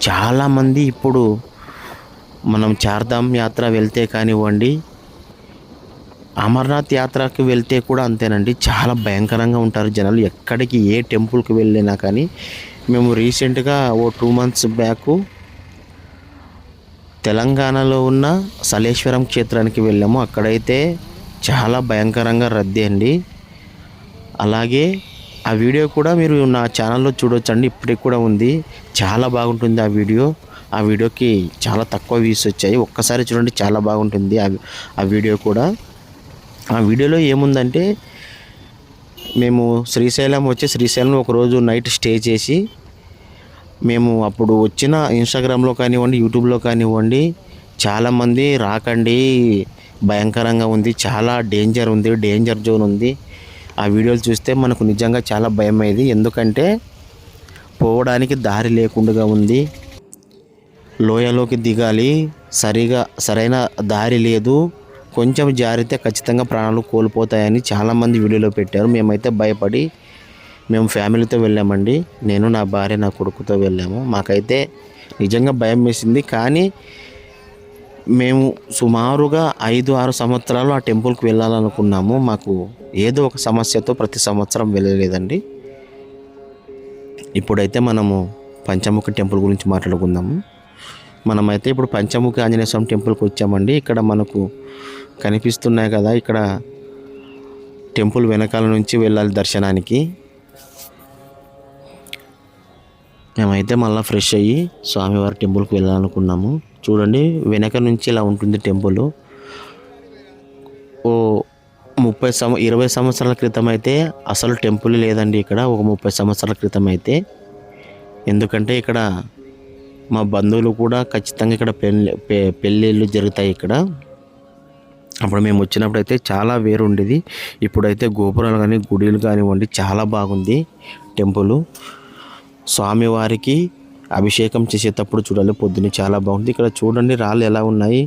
చాలామంది ఇప్పుడు మనం చార్ధామ్ యాత్ర వెళ్తే కానివ్వండి, అమర్నాథ్ యాత్రకి వెళ్తే కూడా అంతేనండి. చాలా భయంకరంగా ఉంటారు జనాలు. ఎక్కడికి ఏ టెంపుల్కి వెళ్ళినా కానీ. మేము రీసెంట్గా 2 months బ్యాక్ తెలంగాణలో ఉన్న సలేశ్వరం క్షేత్రానికి వెళ్ళాము. అక్కడైతే చాలా భయంకరంగా రద్దీ అండి. అలాగే ఆ వీడియో కూడా మీరు నా ఛానల్లో చూడొచ్చండి, ఇప్పటికి కూడా ఉంది. చాలా బాగుంటుంది ఆ వీడియో. ఆ వీడియోకి చాలా తక్కువ వ్యూస్ వచ్చాయి. ఒక్కసారి చూడండి, చాలా బాగుంటుంది ఆ వీడియో కూడా. ఆ వీడియోలో ఏముందంటే, మేము శ్రీశైలం ఒకరోజు నైట్ స్టే చేసి, మేము అప్పుడు వచ్చిన ఇన్స్టాగ్రామ్లో కానివ్వండి, యూట్యూబ్లో కానివ్వండి, చాలామంది రాకండి, భయంకరంగా ఉంది, చాలా డేంజర్ జోన్ ఉంది. ఆ వీడియోలు చూస్తే మనకు నిజంగా చాలా భయం అయ్యేది. ఎందుకంటే పోవడానికి దారి లేకుండా ఉంది. లోయలోకి దిగాలి, సరైన దారి లేదు. కొంచెం జారితే ఖచ్చితంగా ప్రాణాలు కోల్పోతాయని చాలామంది వీడియోలో పెట్టారు. మేమైతే భయపడి మేము ఫ్యామిలీతో వెళ్ళామండి. నేను, నా భార్య, నా కొడుకుతో వెళ్ళాము. మాకైతే నిజంగా భయం వేసింది. కానీ మేము సుమారుగా 5-6 సంవత్సరాలు ఆ టెంపుల్కి వెళ్ళాలనుకున్నాము. మాకు ఏదో ఒక సమస్యతో ప్రతి సంవత్సరం వెళ్ళలేదండి. ఇప్పుడైతే మనము పంచముఖి టెంపుల్ గురించి మాట్లాడుకుందాము. మనమైతే ఇప్పుడు పంచముఖి ఆంజనేయ స్వామి టెంపుల్కి వచ్చామండి. ఇక్కడ మనకు కనిపిస్తున్నాయి కదా, ఇక్కడ టెంపుల్ వెనకాల నుంచి వెళ్ళాలి దర్శనానికి. మేమైతే మళ్ళీ ఫ్రెష్ అయ్యి స్వామివారి టెంపుల్కి వెళ్ళాలనుకున్నాము. చూడండి, వెనక నుంచి ఇలా ఉంటుంది టెంపుల్. 20 సంవత్సరాల క్రితం అయితే అసలు టెంపుల్ లేదండి ఇక్కడ. ఒక 30 సంవత్సరాల క్రితం అయితే. ఎందుకంటే ఇక్కడ మా బంధువులు కూడా ఖచ్చితంగా ఇక్కడ పెళ్ళిళ్ళు జరుగుతాయి ఇక్కడ. అప్పుడు మేము వచ్చినప్పుడు అయితే చాలా వేరుండేది. ఇప్పుడైతే గోపురాలు కానీ గుడిలు కానివ్వండి చాలా బాగుంది టెంపుల్. స్వామివారికి అభిషేకం చేసేటప్పుడు చూడాలి పొద్దున్నే చాలా బాగుంది. ఇక్కడ చూడండి రాళ్ళు ఎలా ఉన్నాయి,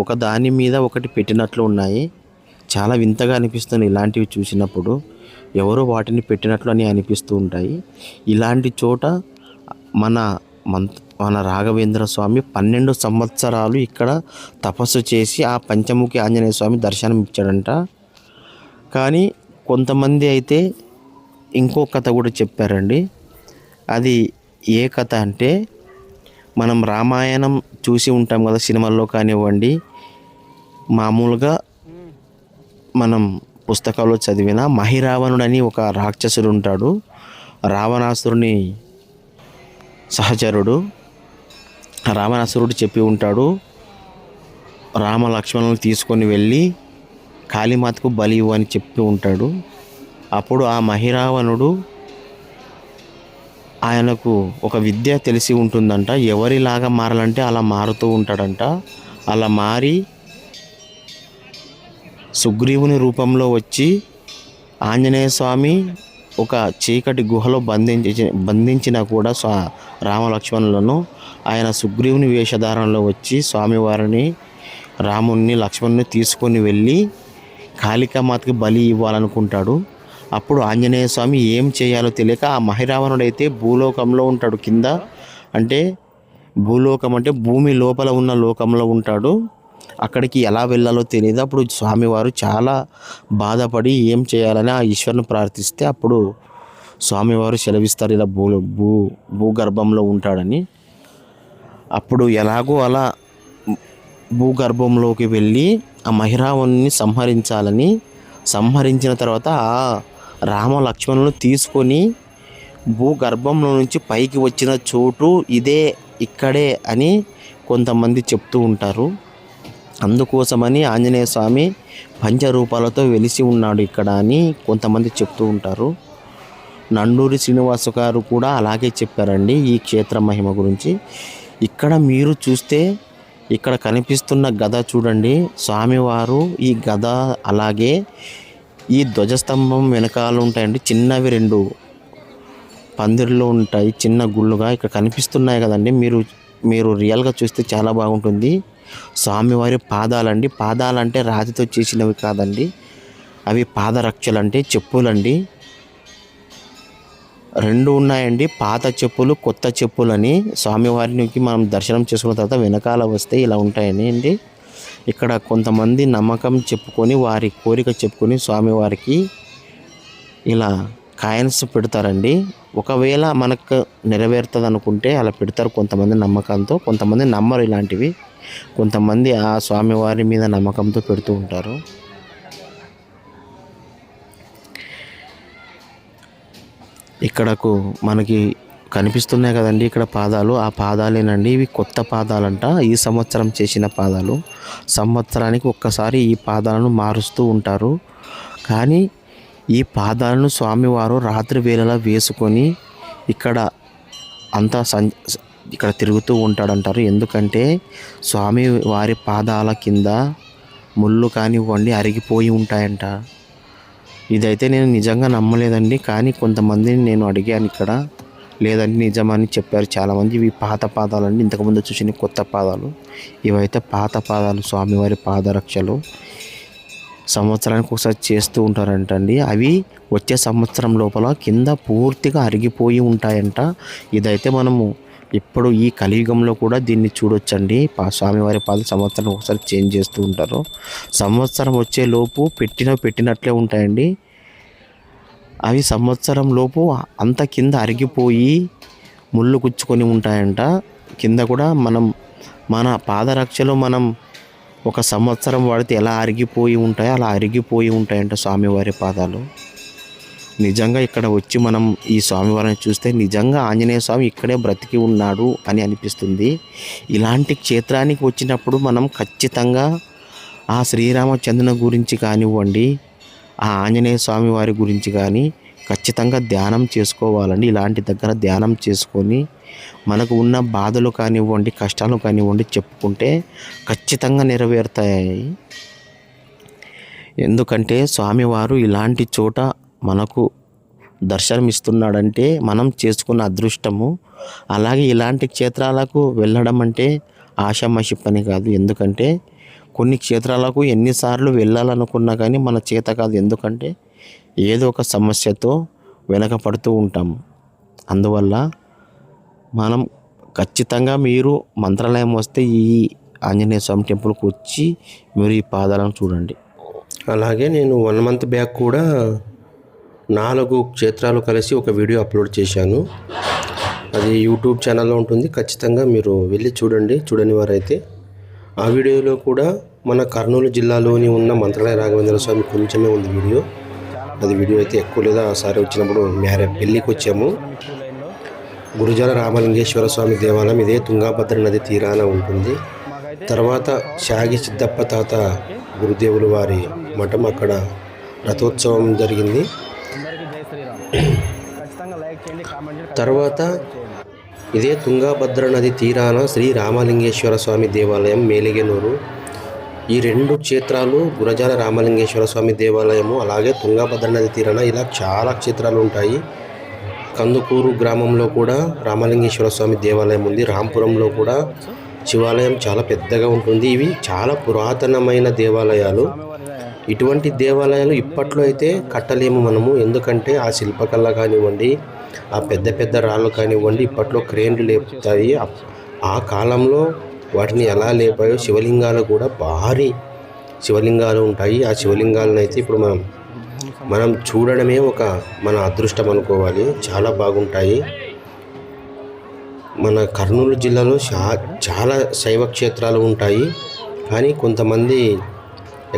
ఒక దాని మీద ఒకటి పెట్టినట్లు ఉన్నాయి. చాలా వింతగా అనిపిస్తుంది ఇలాంటివి చూసినప్పుడు. ఎవరో వాటిని పెట్టినట్లు అని అనిపిస్తూ ఉంటాయి. ఇలాంటి చోట మన మన రాఘవేంద్ర స్వామి 12 సంవత్సరాలు ఇక్కడ తపస్సు చేసి ఆ పంచముఖి ఆంజనేయ స్వామి దర్శనం ఇచ్చాడంట. కానీ కొంతమంది అయితే ఇంకో కథ కూడా చెప్పారండి. అది ఏ కథ అంటే, మనం రామాయణం చూసి ఉంటాం కదా సినిమాల్లో కానివ్వండి, మామూలుగా మనం పుస్తకాల్లో చదివిన మహిరావణుడు అని ఒక రాక్షసుడు ఉంటాడు. రావణాసురుని సహచరుడు. రావణాసురుడు చెప్పి ఉంటాడు, రామ లక్ష్మణులను తీసుకొని వెళ్ళి కాళీమాతకు బలి ఇవ్వు అని చెప్పి ఉంటాడు. అప్పుడు ఆ మహిరావణుడు, ఆయనకు ఒక విద్య తెలిసి ఉంటుందంట. ఎవరిలాగా మారాలంటే అలా మారుతూ ఉంటాడంట. అలా మారి సుగ్రీవుని రూపంలో వచ్చి ఆంజనేయ స్వామి ఒక చీకటి గుహలో బంధించిన కూడా రామలక్ష్మణులను ఆయన సుగ్రీవుని వేషధారణలో వచ్చి స్వామివారిని, రాముణ్ణి, లక్ష్మణుని తీసుకొని వెళ్ళి కాళికామాతకి బలి ఇవ్వాలనుకుంటాడు. అప్పుడు ఆంజనేయ స్వామి ఏం చేయాలో తెలియక ఆ మహిరావణుడైతే భూలోకంలో ఉంటాడు. కింద అంటే భూలోకం అంటే భూమి లోపల ఉన్న లోకంలో ఉంటాడు. అక్కడికి ఎలా వెళ్ళాలో తెలియదు. అప్పుడు స్వామివారు చాలా బాధపడి ఏం చేయాలని ఆ ఈశ్వరుని ప్రార్థిస్తే అప్పుడు స్వామివారు సెలవిస్తారు ఇలా భూగర్భంలో ఉంటాడని. అప్పుడు ఎలాగో అలా భూగర్భంలోకి వెళ్ళి ఆ మహిరావణుని సంహరించిన తర్వాత ఆ రామ లక్ష్మణులను తీసుకొని భూగర్భంలో నుంచి పైకి వచ్చిన చోటు ఇక్కడే అని కొంతమంది చెప్తూ ఉంటారు. అందుకోసమని ఆంజనేయ స్వామి పంచరూపాలతో వెలిసి ఉన్నాడు ఇక్కడ అని కొంతమంది చెప్తూ ఉంటారు. నండూరి శ్రీనివాస గారు కూడా అలాగే చెప్పారండి ఈ క్షేత్ర మహిమ గురించి. ఇక్కడ మీరు చూస్తే ఇక్కడ కనిపిస్తున్న గద చూడండి, స్వామివారు ఈ గద అలాగే ఈ ధ్వజస్తంభం వెనకాల ఉంటాయండి చిన్నవి 2 పందిర్లు ఉంటాయి, చిన్న గుళ్ళుగా ఇక్కడ కనిపిస్తున్నాయి కదండి. మీరు రియల్గా చూస్తే చాలా బాగుంటుంది. స్వామివారి పాదాలండి. పాదాలంటే రాతితో చేసినవి కాదండి, అవి పాదరక్షలు అంటే చెప్పులండి. 2 ఉన్నాయండి, పాత చెప్పులు, కొత్త చెప్పులని. స్వామివారికి మనం దర్శనం చేసుకున్న తర్వాత వెనకాల వస్తే ఇలా ఉంటాయండి అండి. ఇక్కడ కొంతమంది నమ్మకం చెప్పుకొని వారి కోరిక చెప్పుకొని స్వామివారికి ఇలా కాయిన్స్ పెడతారండి. ఒకవేళ మనకు నెరవేరుతుంది అనుకుంటే అలా పెడతారు కొంతమంది నమ్మకంతో, కొంతమంది నమ్మరు ఇలాంటివి. కొంతమంది ఆ స్వామివారి మీద నమ్మకంతో పెడుతూ ఉంటారు. ఇక్కడకు మనకి కనిపిస్తున్నాయి కదండి ఇక్కడ పాదాలు, ఆ పాదాలేనండి. ఇవి కొత్త పాదాలంట, ఈ సంవత్సరం చేసిన పాదాలు. సంవత్సరానికి ఒక్కసారి ఈ పాదాలను మారుస్తూ ఉంటారు. కానీ ఈ పాదాలను స్వామివారు రాత్రి వేళలా వేసుకొని ఇక్కడ తిరుగుతూ ఉంటాడంటారు. ఎందుకంటే స్వామి వారి పాదాల కింద ముళ్ళు కానివ్వండి అరిగిపోయి ఉంటాయంట. ఇదైతే నేను నిజంగా నమ్మలేదండి, కానీ కొంతమందిని నేను అడిగాను ఇక్కడ, లేదండి నిజమని చెప్పారు చాలామంది. ఇవి పాత పాదాలండి, ఇంతకుముందు చూసిన కొత్త పాదాలు. ఇవైతే పాత పాదాలు, స్వామివారి పాదరక్షలు. సంవత్సరానికి ఒకసారి చేస్తూ ఉంటారంటండి. అవి వచ్చే సంవత్సరం లోపల కింద పూర్తిగా అరిగిపోయి ఉంటాయంట. ఇదైతే మనము ఇప్పుడు ఈ కలియుగంలో కూడా దీన్ని చూడొచ్చండి. స్వామివారి పాదాలు సంవత్సరం ఒకసారి చేంజ్ చేస్తూ ఉంటారు. సంవత్సరం వచ్చే లోపు పెట్టినట్లే ఉంటాయండి. అవి సంవత్సరం లోపు అంత కింద అరిగిపోయి ముళ్ళు గుచ్చుకొని ఉంటాయంట. కింద కూడా మన పాదరక్షలో మనం ఒక సంవత్సరం వాడితే ఎలా అరిగిపోయి ఉంటాయో అలా అరిగిపోయి ఉంటాయంట స్వామివారి పాదాలు. నిజంగా ఇక్కడ వచ్చి మనం ఈ స్వామివారిని చూస్తే నిజంగా ఆంజనేయ స్వామి ఇక్కడే బ్రతికి ఉన్నాడు అని అనిపిస్తుంది. ఇలాంటి క్షేత్రానికి వచ్చినప్పుడు మనం ఖచ్చితంగా ఆ శ్రీరామచంద్రుని గురించి కానివ్వండి, ఆ ఆంజనేయ స్వామి వారి గురించి కానీ ఖచ్చితంగా ధ్యానం చేసుకోవాలండి. ఇలాంటి దగ్గర ధ్యానం చేసుకొని మనకు ఉన్న బాధలు కానివ్వండి, కష్టాలు కానివ్వండి చెప్పుకుంటే ఖచ్చితంగా నెరవేరుతాయి. ఎందుకంటే స్వామివారు ఇలాంటి చోట మనకు దర్శనమిస్తున్నాడంటే మనం చేసుకున్న అదృష్టము. అలాగే ఇలాంటి క్షేత్రాలకు వెళ్ళడం అంటే ఆషామాషి పని కాదు. ఎందుకంటే కొన్ని క్షేత్రాలకు ఎన్నిసార్లు వెళ్ళాలనుకున్నా కానీ మన చేత కాదు. ఎందుకంటే ఏదో ఒక సమస్యతో వెనకపడుతూ ఉంటాము. అందువల్ల మనం ఖచ్చితంగా మీరు మంత్రాలయం వస్తే ఈ ఆంజనేయ స్వామి టెంపుల్కి వచ్చి మీరు ఈ పాదాలను చూడండి. అలాగే నేను 1 మంత్ బ్యాక్ కూడా 4 క్షేత్రాలు కలిసి ఒక వీడియో అప్లోడ్ చేశాను. అది యూట్యూబ్ ఛానల్లో ఉంటుంది. ఖచ్చితంగా మీరు వెళ్ళి చూడండి, చూడని వారైతే. ఆ వీడియోలో కూడా మన కర్నూలు జిల్లాలోని ఉన్న మంత్రాలయ రాఘవేంద్ర స్వామి కొంచెమే ఉంది వీడియో. అది వీడియో అయితే ఎక్కువ లేదా. ఆసారి వచ్చినప్పుడు పెళ్ళికి వచ్చాము. గురుజాల రామలింగేశ్వర స్వామి దేవాలయం ఇదే తుంగభద్ర నది తీరాన ఉంటుంది. తర్వాత షాగి సిద్ధప్ప తాత గురుదేవులు వారి మఠం, అక్కడ రథోత్సవం జరిగింది. తర్వాత ఇదే తుంగభద్ర నది తీరాన శ్రీ రామలింగేశ్వర స్వామి దేవాలయం మేలిగెనూరు. ఈ 2 క్షేత్రాలు, గురజాల రామలింగేశ్వర స్వామి దేవాలయము, అలాగే తుంగభద్ర నది తీరాన ఇలా చాలా క్షేత్రాలు ఉంటాయి. కందుకూరు గ్రామంలో కూడా రామలింగేశ్వర స్వామి దేవాలయం ఉంది. రాంపురంలో కూడా శివాలయం చాలా పెద్దగా ఉంటుంది. ఇవి చాలా పురాతనమైన దేవాలయాలు. ఇటువంటి దేవాలయాలు ఇప్పట్లో అయితే కట్టలేము మనము. ఎందుకంటే ఆ శిల్పకళ కానివ్వండి, ఆ పెద్ద పెద్ద రాళ్ళు కానివ్వండి, ఇప్పట్లో క్రేన్లు లేపుతాయి. ఆ కాలంలో వాటిని ఎలా లేపాయో, శివలింగాలు కూడా భారీ శివలింగాలు ఉంటాయి. ఆ శివలింగాలను అయితే ఇప్పుడు మనం చూడడమే మన అదృష్టం అనుకోవాలి. చాలా బాగుంటాయి. మన కర్నూలు జిల్లాలో చాలా శైవ క్షేత్రాలు ఉంటాయి. కానీ కొంతమంది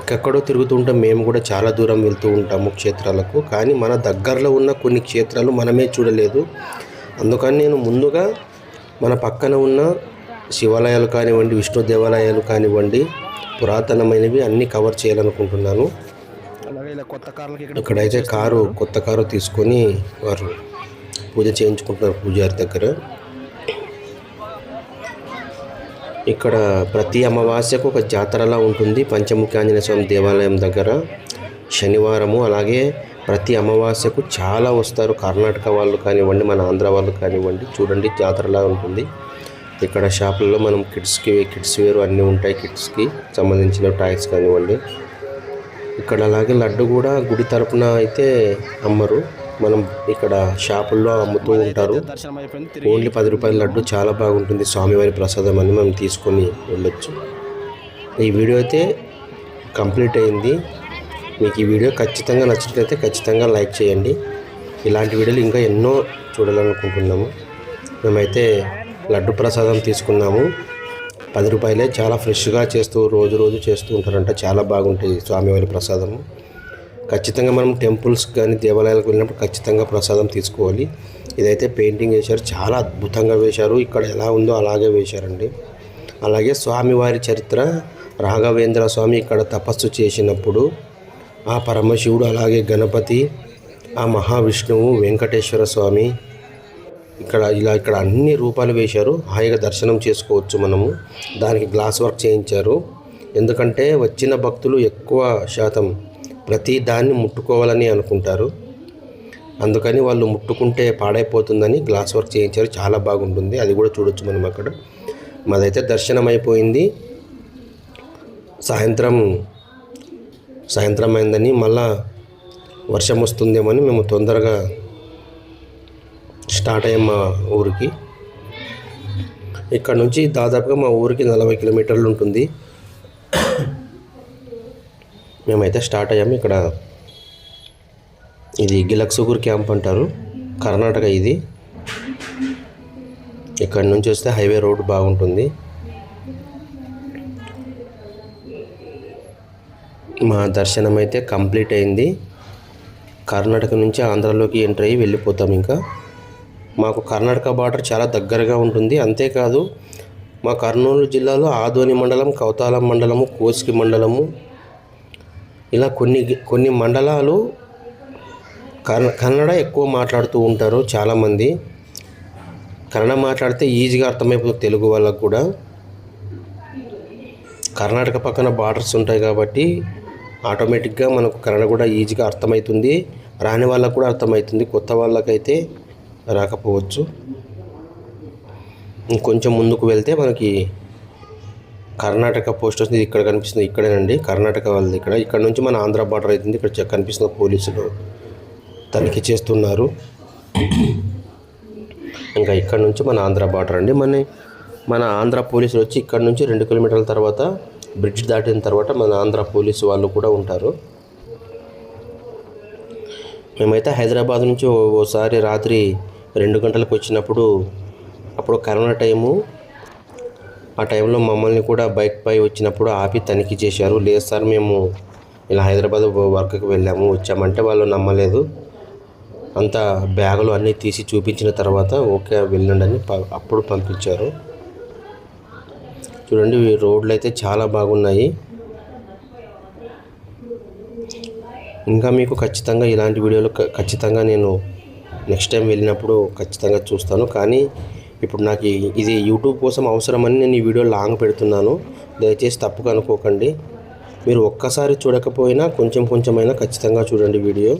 ఎక్కడో తిరుగుతుంటాం. మేము కూడా చాలా దూరం వెళ్తూ ఉంటాము క్షేత్రాలకు. కానీ మన దగ్గరలో ఉన్న కొన్ని క్షేత్రాలు మనమే చూడలేదు. అందుకని నేను ముందుగా మన పక్కన ఉన్న శివాలయాలు కానివ్వండి, విష్ణు దేవాలయాలు కానివ్వండి, పురాతనమైనవి అన్నీ కవర్ చేయాలనుకుంటున్నాను. ఇక్కడైతే కొత్త కారు తీసుకొని వారు పూజ చేయించుకుంటున్నారు పూజారి దగ్గర. ఇక్కడ ప్రతి అమావాస్యకు ఒక జాతరలా ఉంటుంది పంచముఖి ఆంజనేయ స్వామి దేవాలయం దగ్గర శనివారము. అలాగే ప్రతి అమావాస్యకు చాలా వస్తారు. కర్ణాటక వాళ్ళు కానివ్వండి, మన ఆంధ్ర వాళ్ళు కానివ్వండి. చూడండి, జాతరలా ఉంటుంది. ఇక్కడ షాపుల్లో మనం కిడ్స్ వేరు అన్నీ ఉంటాయి. కిడ్స్కి సంబంధించిన టాయ్స్ కానివ్వండి. ఇక్కడ అలాగే లడ్డు కూడా గుడి తరపున అయితే అమ్మరు. మనం ఇక్కడ షాపుల్లో అమ్ముతూ ఉంటారు. ఓన్లీ 10 రూపాయల లడ్డు చాలా బాగుంటుంది. స్వామివారి ప్రసాదం అని మనం తీసుకొని వెళ్ళొచ్చు. ఈ వీడియో అయితే కంప్లీట్ అయింది. మీకు ఈ వీడియో ఖచ్చితంగా నచ్చినట్లయితే ఖచ్చితంగా లైక్ చేయండి. ఇలాంటి వీడియోలు ఇంకా ఎన్నో చూడాలనుకుంటున్నాము. మేమైతే లడ్డు ప్రసాదం తీసుకున్నాము. 10 రూపాయలే. చాలా ఫ్రెష్గా రోజు చేస్తూ ఉంటారంట. చాలా బాగుంటాయి స్వామివారి ప్రసాదము. ఖచ్చితంగా మనం టెంపుల్స్ కానీ దేవాలయాలకు వెళ్ళినప్పుడు ఖచ్చితంగా ప్రసాదం తీసుకోవాలి. ఇదైతే పెయింటింగ్ వేశారు, చాలా అద్భుతంగా వేశారు. ఇక్కడ ఎలా ఉందో అలాగే వేశారండి. అలాగే స్వామివారి చరిత్ర, రాఘవేంద్ర స్వామి ఇక్కడ తపస్సు చేసినప్పుడు ఆ పరమశివుడు, అలాగే గణపతి, ఆ మహావిష్ణువు, వెంకటేశ్వర స్వామి, ఇక్కడ అన్ని రూపాలు వేశారు. హాయిగా దర్శనం చేసుకోవచ్చు మనము. దానికి గ్లాస్ వర్క్ చేయించారు. ఎందుకంటే వచ్చిన భక్తులు ఎక్కువ శాతం ప్రతి దాన్ని ముట్టుకోవాలని అనుకుంటారు. అందుకని వాళ్ళు ముట్టుకుంటే పాడైపోతుందని గ్లాస్ వర్క్ చేయించారు. చాలా బాగుంటుంది. అది కూడా చూడొచ్చు మనం అక్కడ. మాదైతే దర్శనం అయిపోయింది. సాయంత్రం అయిందని, మళ్ళా వర్షం వస్తుందేమని మేము తొందరగా స్టార్ట్ అయ్యాం మా ఊరికి. ఇక్కడ నుంచి దాదాపుగా మా ఊరికి 40 కిలోమీటర్లు ఉంటుంది. మేమైతే స్టార్ట్ అయ్యాము. ఇక్కడ ఇది గిలక్సుగూర్ క్యాంప్ అంటారు, కర్ణాటక. ఇది ఇక్కడ నుంచి వస్తే హైవే రోడ్ బాగుంటుంది. మా దర్శనం అయితే కంప్లీట్ అయింది. కర్ణాటక నుంచి ఆంధ్రాలోకి ఎంటర్ అయ్యి వెళ్ళిపోతాం. ఇంకా మాకు కర్ణాటక బార్డర్ చాలా దగ్గరగా ఉంటుంది. అంతేకాదు మా కర్నూలు జిల్లాలో ఆదోని మండలం, కౌతాలం మండలము, కోస్కి మండలము, ఇలా కొన్ని మండలాలు కన్నడ ఎక్కువ మాట్లాడుతూ ఉంటారు. చాలామంది కన్నడ మాట్లాడితే ఈజీగా అర్థమైపోతుంది తెలుగు వాళ్ళకు కూడా. కర్ణాటక పక్కన బార్డర్స్ ఉంటాయి కాబట్టి ఆటోమేటిక్గా మనకు కన్నడ కూడా ఈజీగా అర్థమవుతుంది. రాని వాళ్ళకు కూడా అర్థమవుతుంది, కొత్త వాళ్ళకైతే రాకపోవచ్చు. ఇంకొంచెం ముందుకు వెళ్తే మనకి కర్ణాటక పోస్ట్ వస్తుంది. ఇక్కడ కనిపిస్తుంది, ఇక్కడేనండి కర్ణాటక వాళ్ళది. ఇక్కడ నుంచి మన ఆంధ్ర బార్డర్ అవుతుంది. ఇక్కడ కనిపిస్తున్న పోలీసులు తనిఖీ చేస్తున్నారు. ఇంకా ఇక్కడ నుంచి మన ఆంధ్ర బార్డర్ అండి. మన ఆంధ్ర పోలీసులు వచ్చి ఇక్కడ నుంచి 2 కిలోమీటర్ల తర్వాత బ్రిడ్జ్ దాటిన తర్వాత మన ఆంధ్ర పోలీసు వాళ్ళు కూడా ఉంటారు. మేమైతే హైదరాబాద్ నుంచి ఓసారి రాత్రి 2 గంటలకు వచ్చినప్పుడు, అప్పుడు కరోనా టైము, ఆ టైంలో మమ్మల్ని కూడా బైక్ పై వచ్చినప్పుడు ఆపి తనిఖీ చేశారు. లేదు సార్ మేము ఇలా హైదరాబాద్ వర్క్కి వచ్చామంటే వాళ్ళు నమ్మలేదు. అంతా బ్యాగులు అన్నీ తీసి చూపించిన తర్వాత ఓకే వెళ్ళండి అని అప్పుడు పంపించారు. చూడండి, ఈ రోడ్లు అయితే చాలా బాగున్నాయి. ఇంకా మీకు ఖచ్చితంగా ఇలాంటి వీడియోలు ఖచ్చితంగా నేను నెక్స్ట్ టైం వెళ్ళినప్పుడు ఖచ్చితంగా చూస్తాను. కానీ ఇప్పుడు నాకు ఇది యూట్యూబ్ కోసం అవసరమని నేను ఈ వీడియో లాంగ్ పెడుతున్నాను. దయచేసి తప్పుగా అనుకోకండి. మీరు ఒక్కసారి చూడకపోయినా కొంచెమైనా ఖచ్చితంగా చూడండి వీడియో.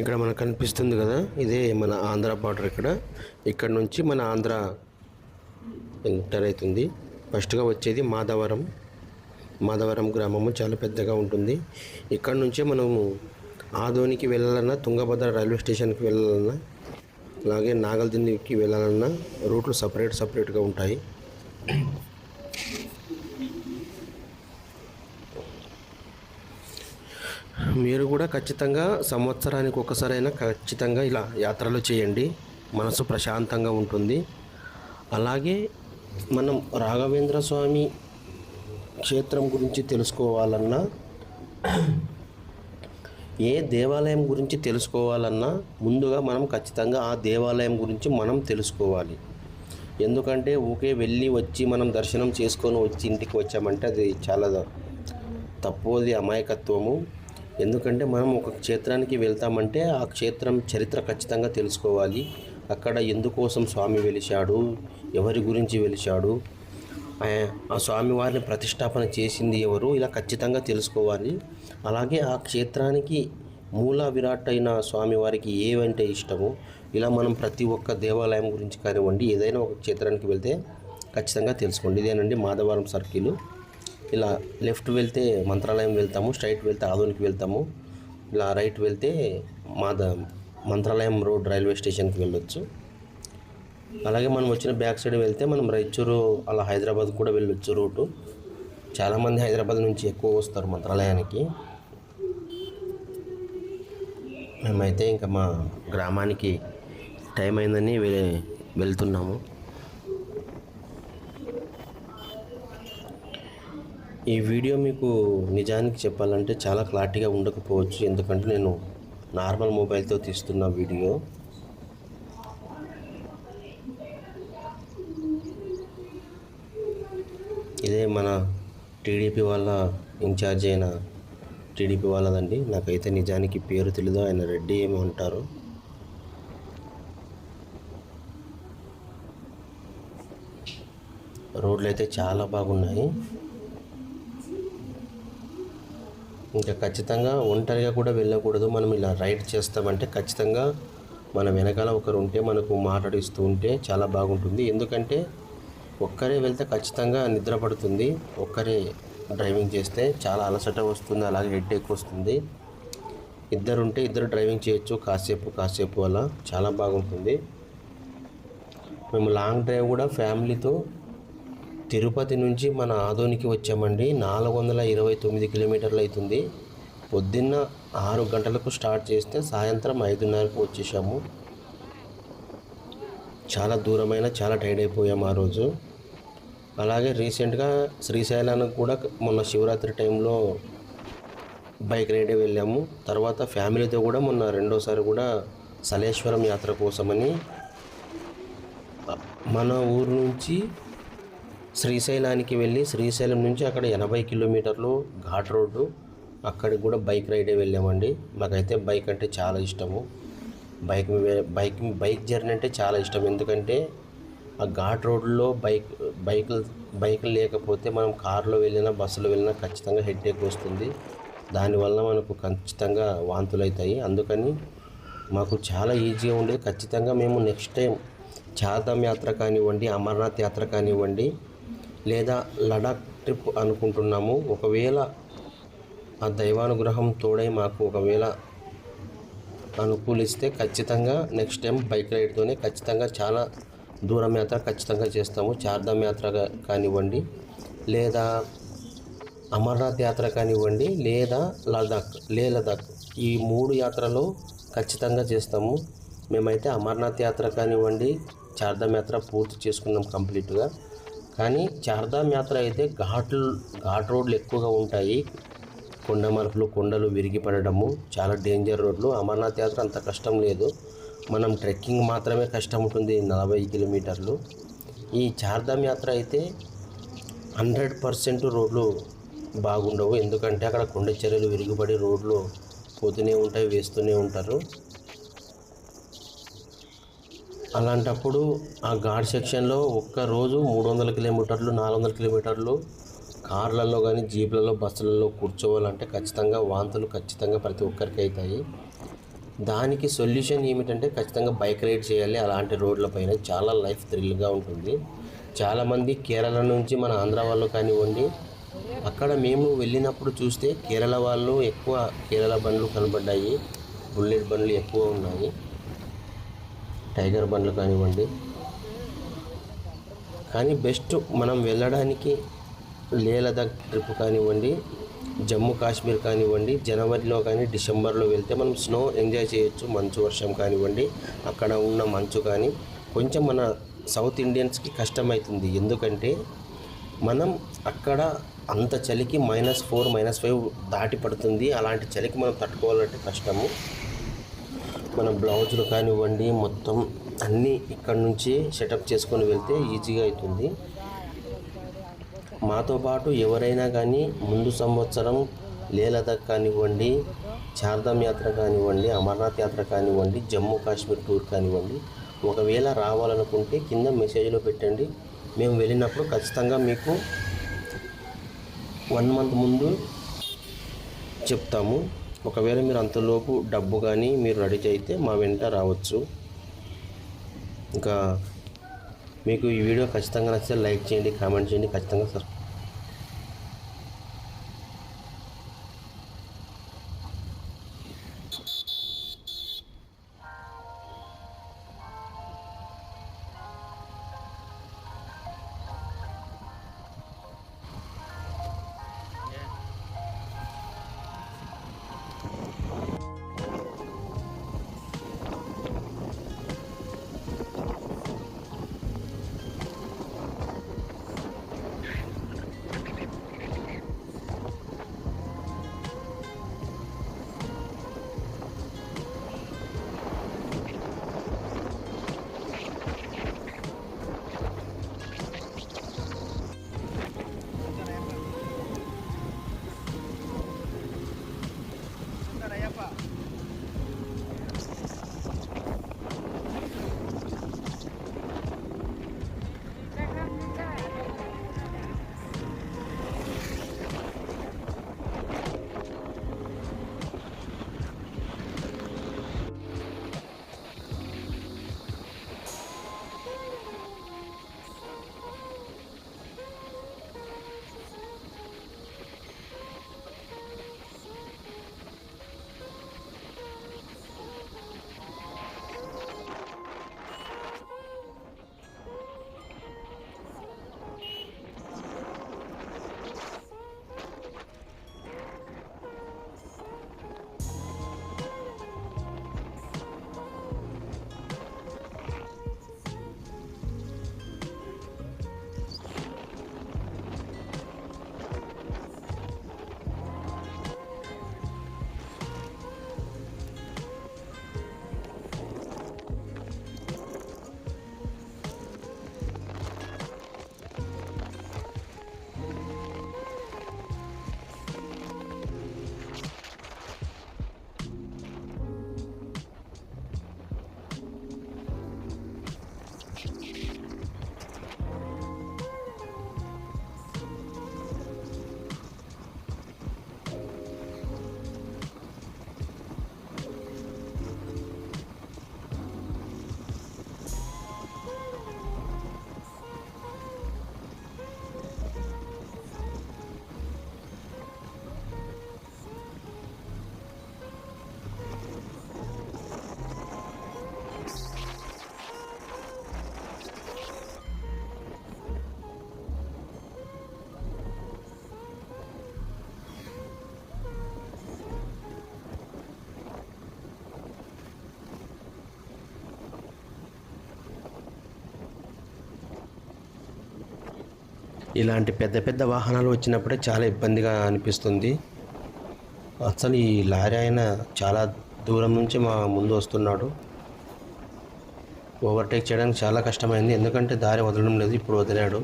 ఇక్కడ మనకు కనిపిస్తుంది కదా, ఇదే మన ఆంధ్ర బార్డర్. ఇక్కడ నుంచి మన ఆంధ్ర ఎంటర్ అవుతుంది. ఫస్ట్గా వచ్చేది మాధవరం గ్రామము చాలా పెద్దగా ఉంటుంది. ఇక్కడ నుంచే మనము ఆదోనికి వెళ్ళాలన్నా, తుంగభద్ర రైల్వే స్టేషన్కి వెళ్ళాలన్నా, అలాగే నాగల్దిన్నికి వెళ్ళాలన్నా రూట్లు సపరేట్గా ఉంటాయి. మీరు కూడా ఖచ్చితంగా సంవత్సరానికి ఒకసారైనా ఖచ్చితంగా ఇలా యాత్రలు చేయండి, మనసు ప్రశాంతంగా ఉంటుంది. అలాగే మనం రాఘవేంద్ర స్వామి క్షేత్రం గురించి తెలుసుకోవాలన్నా, ఏ దేవాలయం గురించి తెలుసుకోవాలన్నా ముందుగా మనం ఖచ్చితంగా ఆ దేవాలయం గురించి మనం తెలుసుకోవాలి. ఎందుకంటే ఊకే వెళ్ళి వచ్చి మనం దర్శనం చేసుకొని వచ్చి ఇంటికి వచ్చామంటే అది చాలా తప్పు, అది అమాయకత్వము. ఎందుకంటే మనం ఒక క్షేత్రానికి వెళ్తామంటే ఆ క్షేత్రం చరిత్ర ఖచ్చితంగా తెలుసుకోవాలి. అక్కడ ఎందుకోసం స్వామి వెలిశాడు, ఎవరి గురించి వెలిశాడు, ఆ స్వామివారిని ప్రతిష్టాపన చేసింది ఎవరు, ఇలా ఖచ్చితంగా తెలుసుకోవాలి. అలాగే ఆ క్షేత్రానికి మూల విరాట్ అయిన స్వామివారికి ఏవంటే ఇష్టమో ఇలా మనం ప్రతి ఒక్క దేవాలయం గురించి కానివ్వండి, ఏదైనా ఒక క్షేత్రానికి వెళ్తే ఖచ్చితంగా తెలుసుకోండి. ఇదేనండి మాధవరం సర్కిల్. ఇలా లెఫ్ట్ వెళ్తే మంత్రాలయం వెళ్తాము, స్ట్రైట్ వెళ్తే ఆదోనికి వెళ్తాము, ఇలా రైట్ వెళ్తే మంత్రాలయం రోడ్ రైల్వే స్టేషన్కి వెళ్ళొచ్చు. అలాగే మనం వచ్చిన బ్యాక్ సైడ్ వెళ్తే మనం రాయచూరు అలా హైదరాబాద్ కూడా వెళ్ళొచ్చు రూటు. చాలామంది హైదరాబాద్ నుంచి ఎక్కువ వస్తారు మంత్రాలయానికి. మేమైతే ఇంకా మా గ్రామానికి టైం అయిందని వెళ్తున్నాము. ఈ వీడియో మీకు నిజానికి చెప్పాలంటే చాలా క్లారిటీగా ఉండకపోవచ్చు, ఎందుకంటే నేను నార్మల్ మొబైల్తో తీస్తున్న వీడియో. ఇదే మన టీడీపీ వాళ్ళ ఇన్ఛార్జ్ అయిన టీడీపీ వాళ్ళదండి. నాకైతే నిజానికి పేరు తెలీదు, ఆయన రెడ్డి ఏమో అంటారు. రోడ్లు అయితే చాలా బాగున్నాయి. ఇంకా ఖచ్చితంగా ఒంటరిగా కూడా వెళ్ళకూడదు. మనం ఇలా రైడ్ చేస్తామంటే ఖచ్చితంగా మన వెనకాల ఒకరు ఉంటే మనకు మాట్లాడిస్తూ ఉంటే చాలా బాగుంటుంది. ఎందుకంటే ఒక్కరే వెళ్తే ఖచ్చితంగా నిద్ర పడుతుంది, ఒక్కరే డ్రైవింగ్ చేస్తే చాలా అలసట వస్తుంది, అలాగే హెడేక్ వస్తుంది. ఇద్దరుంటే ఇద్దరు డ్రైవింగ్ చేయొచ్చు, కాసేపు అలా చాలా బాగుంటుంది. మేము లాంగ్ డ్రైవ్ కూడా ఫ్యామిలీతో తిరుపతి నుంచి మన ఆదోనికి వచ్చామండి. 429 కిలోమీటర్లు అవుతుంది. పొద్దున్న 6 గంటలకు స్టార్ట్ చేస్తే సాయంత్రం 5:30కు వచ్చేసాము. చాలా దూరమైన చాలా టైర్డ్ అయిపోయాము ఆ రోజు. అలాగే రీసెంట్గా శ్రీశైలానికి కూడా మొన్న శివరాత్రి టైంలో బైక్ రైడే వెళ్ళాము. తర్వాత ఫ్యామిలీతో కూడా మొన్న రెండోసారి కూడా సలేశ్వరం యాత్ర కోసమని మన ఊరు నుంచి శ్రీశైలానికి వెళ్ళి శ్రీశైలం నుంచి అక్కడ 80 కిలోమీటర్లు ఘాట్ రోడ్డు, అక్కడికి కూడా బైక్ రైడే వెళ్ళామండి. మాకైతే బైక్ అంటే చాలా ఇష్టము. బైక్ జర్నీ అంటే చాలా ఇష్టం. ఎందుకంటే ఆ ఘాట్ రోడ్లో బైక్ లేకపోతే మనం కారులో వెళ్ళినా బస్సులో వెళ్ళినా ఖచ్చితంగా హెడేక్ వస్తుంది. దానివల్ల మనకు ఖచ్చితంగా వాంతులు అవుతాయి. అందుకని మాకు చాలా ఈజీగా ఉండేది. ఖచ్చితంగా మేము నెక్స్ట్ టైం చార్ధామ్ యాత్ర కానివ్వండి, అమర్నాథ్ యాత్ర కానివ్వండి, లేదా లడాక్ ట్రిప్ అనుకుంటున్నాము. ఒకవేళ ఆ దైవానుగ్రహం తోడై మాకు ఒకవేళ అనుకూలిస్తే ఖచ్చితంగా నెక్స్ట్ టైం బైక్ రైడ్తోనే ఖచ్చితంగా చాలా దూరం యాత్ర ఖచ్చితంగా చేస్తాము. చార్ధామ్ యాత్ర కానివ్వండి, లేదా అమర్నాథ్ యాత్ర కానివ్వండి, లేదా లదాఖ్ ఈ 3 యాత్రలు ఖచ్చితంగా చేస్తాము. మేమైతే అమర్నాథ్ యాత్ర కానివ్వండి, చార్ధామ్ యాత్ర పూర్తి చేసుకున్నాం కంప్లీట్గా. కానీ చార్ధామ్ యాత్ర అయితే ఘాట్ రోడ్లు ఎక్కువగా ఉంటాయి, కొండ మలుపులు, కొండలు విరిగి పడడము, చాలా డేంజర్ రోడ్లు. అమర్నాథ్ యాత్ర అంత కష్టం లేదు, మనం ట్రెక్కింగ్ మాత్రమే కష్టం ఉంటుంది, 40 కిలోమీటర్లు. ఈ చార్ధామ్ యాత్ర అయితే 100% రోడ్లు బాగుండవు. ఎందుకంటే అక్కడ కొండ చర్యలు విరిగిపడి రోడ్లు పోతూనే ఉంటాయి, వేస్తూనే ఉంటారు. అలాంటప్పుడు ఆ ఘాట్ సెక్షన్లో ఒక్కరోజు 300 కిలోమీటర్లు 400 కిలోమీటర్లు కార్లలో కానీ జీప్లలో బస్సులలో కూర్చోవాలంటే ఖచ్చితంగా వాంతులు ఖచ్చితంగా ప్రతి ఒక్కరికి అవుతాయి. దానికి సొల్యూషన్ ఏమిటంటే ఖచ్చితంగా బైక్ రైడ్ చేయాలి. అలాంటి రోడ్లపైన చాలా లైఫ్ థ్రిల్గా ఉంటుంది. చాలామంది కేరళ నుంచి మన ఆంధ్ర వాళ్ళు కానివ్వండి, అక్కడ మేము వెళ్ళినప్పుడు చూస్తే కేరళ వాళ్ళు ఎక్కువ కేరళ బండ్లు కనబడ్డాయి. బుల్లెట్ బండ్లు ఎక్కువ ఉన్నాయి, టైగర్ బండ్లు కానివ్వండి. కానీ బెస్ట్ మనం వెళ్ళడానికి లేహ్ లదాఖ్ ట్రిప్ కానివ్వండి, జమ్మూ కాశ్మీర్ కానివ్వండి, జనవరిలో కానీ డిసెంబర్లో వెళ్తే మనం స్నో ఎంజాయ్ చేయొచ్చు. మంచు వర్షం కానివ్వండి, అక్కడ ఉన్న మంచు కానీ కొంచెం మన సౌత్ ఇండియన్స్కి కష్టమవుతుంది. ఎందుకంటే మనం అక్కడ అంత చలికి -4 -5 దాటి పడుతుంది. అలాంటి చలికి మనం తట్టుకోవాలంటే కష్టము. మన బ్లౌజులు కానివ్వండి మొత్తం అన్నీ ఇక్కడ నుంచి సెటప్ చేసుకొని వెళ్తే ఈజీగా అవుతుంది. మాతో పాటు ఎవరైనా కానీ ముందు సంవత్సరం లేహ్ లదాఖ్ కానివ్వండి, చార్ధామ్ యాత్ర కానివ్వండి, అమర్నాథ్ యాత్ర కానివ్వండి, జమ్మూ కాశ్మీర్ టూర్ కానివ్వండి, ఒకవేళ రావాలనుకుంటే కింద మెసేజ్లో పెట్టండి. మేము వెళ్ళినప్పుడు ఖచ్చితంగా మీకు 1 month ముందు చెప్తాము. ఒకవేళ మీరు అంతలోపు డబ్బు కానీ మీరు రెడీ అయితే మా వెంట రావచ్చు. ఇంకా మీకు ఈ వీడియో ఖచ్చితంగా నచ్చితే లైక్ చేయండి, కామెంట్ చేయండి, ఖచ్చితంగా ఇలాంటి పెద్ద పెద్ద వాహనాలు వచ్చినప్పుడే చాలా ఇబ్బందిగా అనిపిస్తుంది. అసలు ఈ లారీ ఆయన చాలా దూరం నుంచి మా ముందు వస్తున్నాడు. ఓవర్టేక్ చేయడానికి చాలా కష్టమైంది, ఎందుకంటే దారి వదలడం లేదు. ఇప్పుడు వదిలాడు.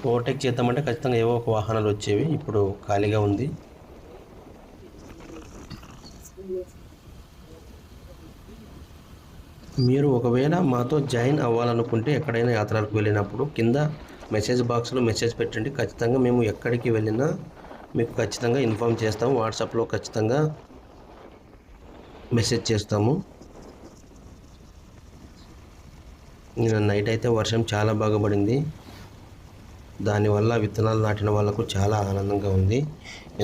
ఓవర్టేక్ చేద్దామంటే ఖచ్చితంగా ఏవో ఒక వాహనాలు వచ్చేవి. ఇప్పుడు ఖాళీగా ఉంది. మీరు ఒకవేళ మాతో జాయిన్ అవ్వాలనుకుంటే ఎక్కడైనా యాత్రలకు వెళ్ళినప్పుడు కింద మెసేజ్ బాక్స్లో మెసేజ్ పెట్టండి. ఖచ్చితంగా మేము ఎక్కడికి వెళ్ళినా మీకు ఖచ్చితంగా ఇన్ఫామ్ చేస్తాము. వాట్సాప్లో ఖచ్చితంగా మెసేజ్ చేస్తాము. నిన్న నైట్ అయితే వర్షం చాలా బాగా పడింది. దానివల్ల విత్తనాలు నాటిన వాళ్ళకు చాలా ఆనందంగా ఉంది.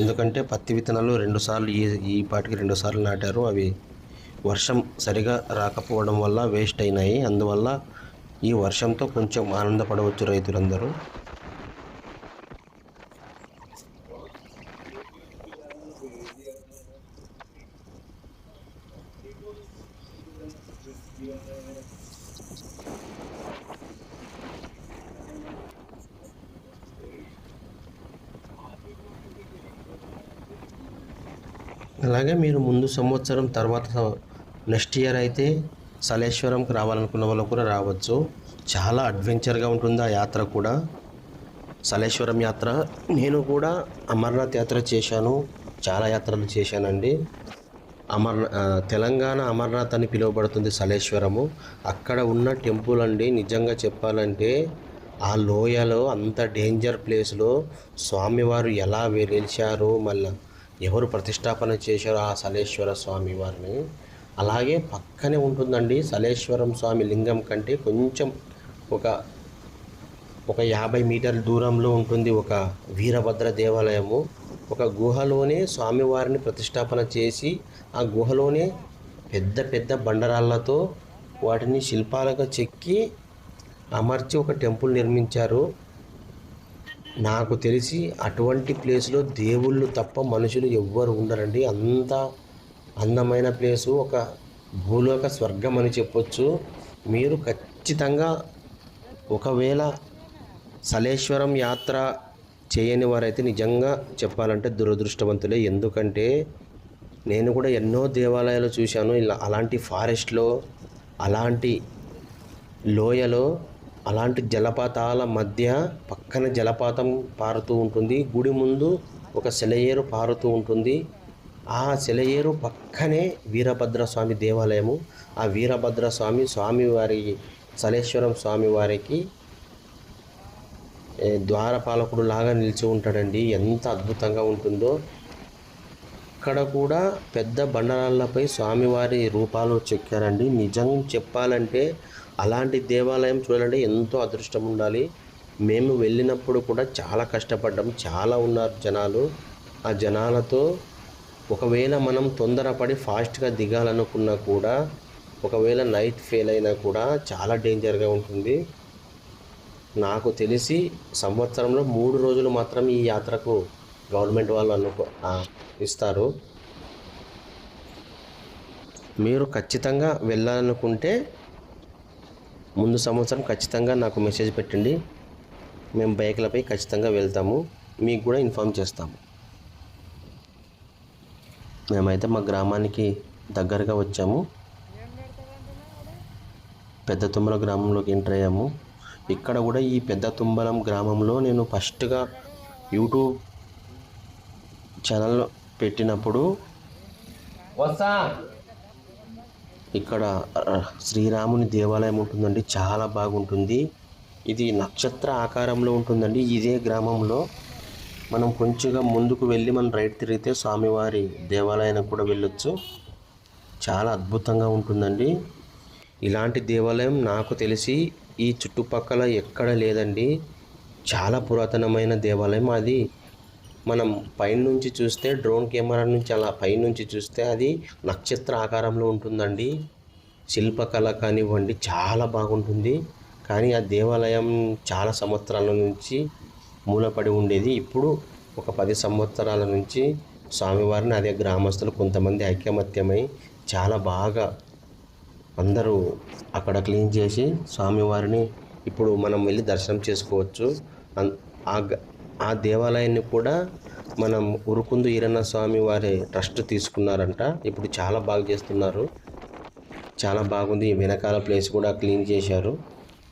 ఎందుకంటే పత్తి విత్తనాలు ఈ పాటికి 2 సార్లు నాటారు. అవి వర్షం సరిగా రాకపోవడం వల్ల వేస్ట్ అయినాయి. అందువల్ల ఈ వర్షంతో కొంచెం ఆనందపడవచ్చు రైతులందరూ. అలాగే మీరు ముందు సంవత్సరం తర్వాత నెక్స్ట్ ఇయర్ అయితే సలేశ్వరంకి రావాలనుకున్న వాళ్ళు కూడా రావచ్చు. చాలా అడ్వెంచర్గా ఉంటుంది ఆ యాత్ర కూడా. సలేశ్వరం యాత్ర నేను కూడా అమర్నాథ్ యాత్ర చేశాను, చాలా యాత్రలు చేశానండి. తెలంగాణ అమర్నాథ్ అని పిలువబడుతుంది సలేశ్వరము. అక్కడ ఉన్న టెంపుల్ అండి, నిజంగా చెప్పాలంటే ఆ లోయలో అంత డేంజర్ ప్లేస్లో స్వామివారు ఎలా వెలిశారు, మళ్ళీ ఎవరు ప్రతిష్టాపన చేశారు ఆ సలేశ్వర స్వామి వారిని. అలాగే పక్కనే ఉంటుందండి సలేశ్వరం స్వామి లింగం కంటే కొంచెం ఒక 50 మీటర్ల దూరంలో ఉంటుంది ఒక వీరభద్ర దేవాలయము. ఒక గుహలోనే స్వామివారిని ప్రతిష్టాపన చేసి ఆ గుహలోనే పెద్ద పెద్ద బండరాళ్లతో వాటిని శిల్పాలుగా చెక్కి అమర్చి ఒక టెంపుల్ నిర్మించారు. నాకు తెలిసి అటువంటి ప్లేస్లో దేవుళ్ళు తప్ప మనుషులు ఎవ్వరు ఉండరండి. అంత అందమైన ప్లేసు, ఒక భూలోక స్వర్గం అని చెప్పొచ్చు. మీరు ఖచ్చితంగా ఒకవేళ సలేశ్వరం యాత్ర చేయని వారైతే నిజంగా చెప్పాలంటే దురదృష్టవంతులే. ఎందుకంటే నేను కూడా ఎన్నో దేవాలయాలు చూశాను. ఇలా అలాంటి ఫారెస్ట్లో, అలాంటి లోయలో, అలాంటి జలపాతాల మధ్య పక్కన జలపాతం పారుతూ ఉంటుంది. గుడి ముందు ఒక సెలయేరు పారుతూ ఉంటుంది. ఆ సెలయేరు పక్కనే వీరభద్రస్వామి దేవాలయము. ఆ వీరభద్రస్వామి స్వామివారి సలేశ్వరం స్వామివారికి ద్వారపాలకుడు లాగా నిలిచి ఉంటాడండి. ఎంత అద్భుతంగా ఉంటుందో. అక్కడ కూడా పెద్ద బండరాళ్ళపై స్వామివారి రూపాలు చెక్కారండి. నిజం చెప్పాలంటే అలాంటి దేవాలయం చూడాలంటే ఎంతో అదృష్టం ఉండాలి. మేము వెళ్ళినప్పుడు కూడా చాలా కష్టపడ్డాం. చాలా ఉన్నారు జనాలు. ఆ జనాలతో ఒకవేళ మనం తొందరపడి ఫాస్ట్గా దిగాలనుకున్నా కూడా, ఒకవేళ నైట్ ఫెయిల్ అయినా కూడా చాలా డేంజర్గా ఉంటుంది. నాకు తెలిసి సంవత్సరంలో 3 రోజులు మాత్రం ఈ యాత్రకు గవర్నమెంట్ వాళ్ళు ఇస్తారు. మీరు ఖచ్చితంగా వెళ్ళాలనుకుంటే ముందు సంవత్సరం ఖచ్చితంగా నాకు మెసేజ్ పెట్టండి. మేము బైక్లపై ఖచ్చితంగా వెళ్తాము, మీకు కూడా ఇన్ఫామ్ చేస్తాము. మేమైతే మా గ్రామానికి దగ్గరగా వచ్చాము. పెద్ద తుమ్మల గ్రామంలోకి ఎంటర్ అయ్యాము. ఇక్కడ కూడా ఈ పెద్ద తుంబలం గ్రామంలో నేను ఫస్ట్గా యూట్యూబ్ ఛానల్ పెట్టినప్పుడు ఇక్కడ శ్రీరాముని దేవాలయం ఉంటుందండి. చాలా బాగుంటుంది. ఇది నక్షత్ర ఆకారంలో ఉంటుందండి. ఇదే గ్రామంలో మనం కొంచెంగా ముందుకు వెళ్ళి మనం రైట్ తిరిగితే స్వామివారి దేవాలయానికి కూడా వెళ్ళొచ్చు. చాలా అద్భుతంగా ఉంటుందండి. ఇలాంటి దేవాలయం నాకు తెలిసి ఈ చుట్టుపక్కల ఎక్కడ లేదండి. చాలా పురాతనమైన దేవాలయం. అది మనం పైనుంచి చూస్తే, డ్రోన్ కెమెరా నుంచి అలా పైనుంచి చూస్తే అది నక్షత్ర ఆకారంలో ఉంటుందండి. శిల్పకళ కానివ్వండి చాలా బాగుంటుంది. కానీ ఆ దేవాలయం చాలా సంవత్సరాల నుంచి మూలపడి ఉండేది. ఇప్పుడు ఒక 10 సంవత్సరాల నుంచి స్వామివారిని అదే గ్రామస్తులు కొంతమంది ఐకమత్యమై చాలా బాగా అందరూ అక్కడ క్లీన్ చేసి స్వామివారిని ఇప్పుడు మనం వెళ్ళి దర్శనం చేసుకోవచ్చు. ఆ దేవాలయాన్ని కూడా మనం ఉరుకుందు ఈరన్న స్వామి వారి ట్రస్ట్ తీసుకున్నారంట. ఇప్పుడు చాలా బాగా చేస్తున్నారు. చాలా బాగుంది. వెనకాల ప్లేస్ కూడా క్లీన్ చేశారు.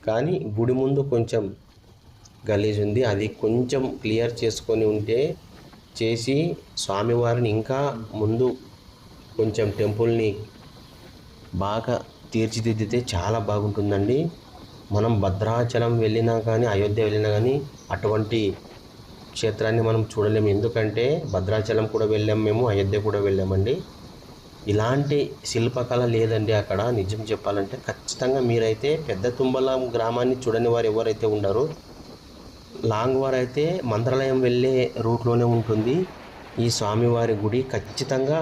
కానీ గుడి ముందు కొంచెం గలీజ్ ఉంది. అది కొంచెం క్లియర్ చేసుకొని ఉంటే చేసి స్వామివారిని ఇంకా ముందు కొంచెం టెంపుల్ని బాగా తీర్చిదిద్దితే చాలా బాగుంటుందండి. మనం భద్రాచలం వెళ్ళినా కానీ, అయోధ్య వెళ్ళినా కానీ అటువంటి క్షేత్రాన్ని మనం చూడలేము. ఎందుకంటే భద్రాచలం కూడా వెళ్ళాం మేము, అయోధ్య కూడా వెళ్ళామండి. ఇలాంటి శిల్పకళ లేదండి అక్కడ. నిజం చెప్పాలంటే ఖచ్చితంగా మీరైతే పెద్ద తుంబలం గ్రామాన్ని చూడని వారు ఎవరైతే ఉన్నారో, లాంగ్ వారు అయితే మంత్రాలయం వెళ్ళే రూట్లోనే ఉంటుంది ఈ స్వామివారి గుడి. ఖచ్చితంగా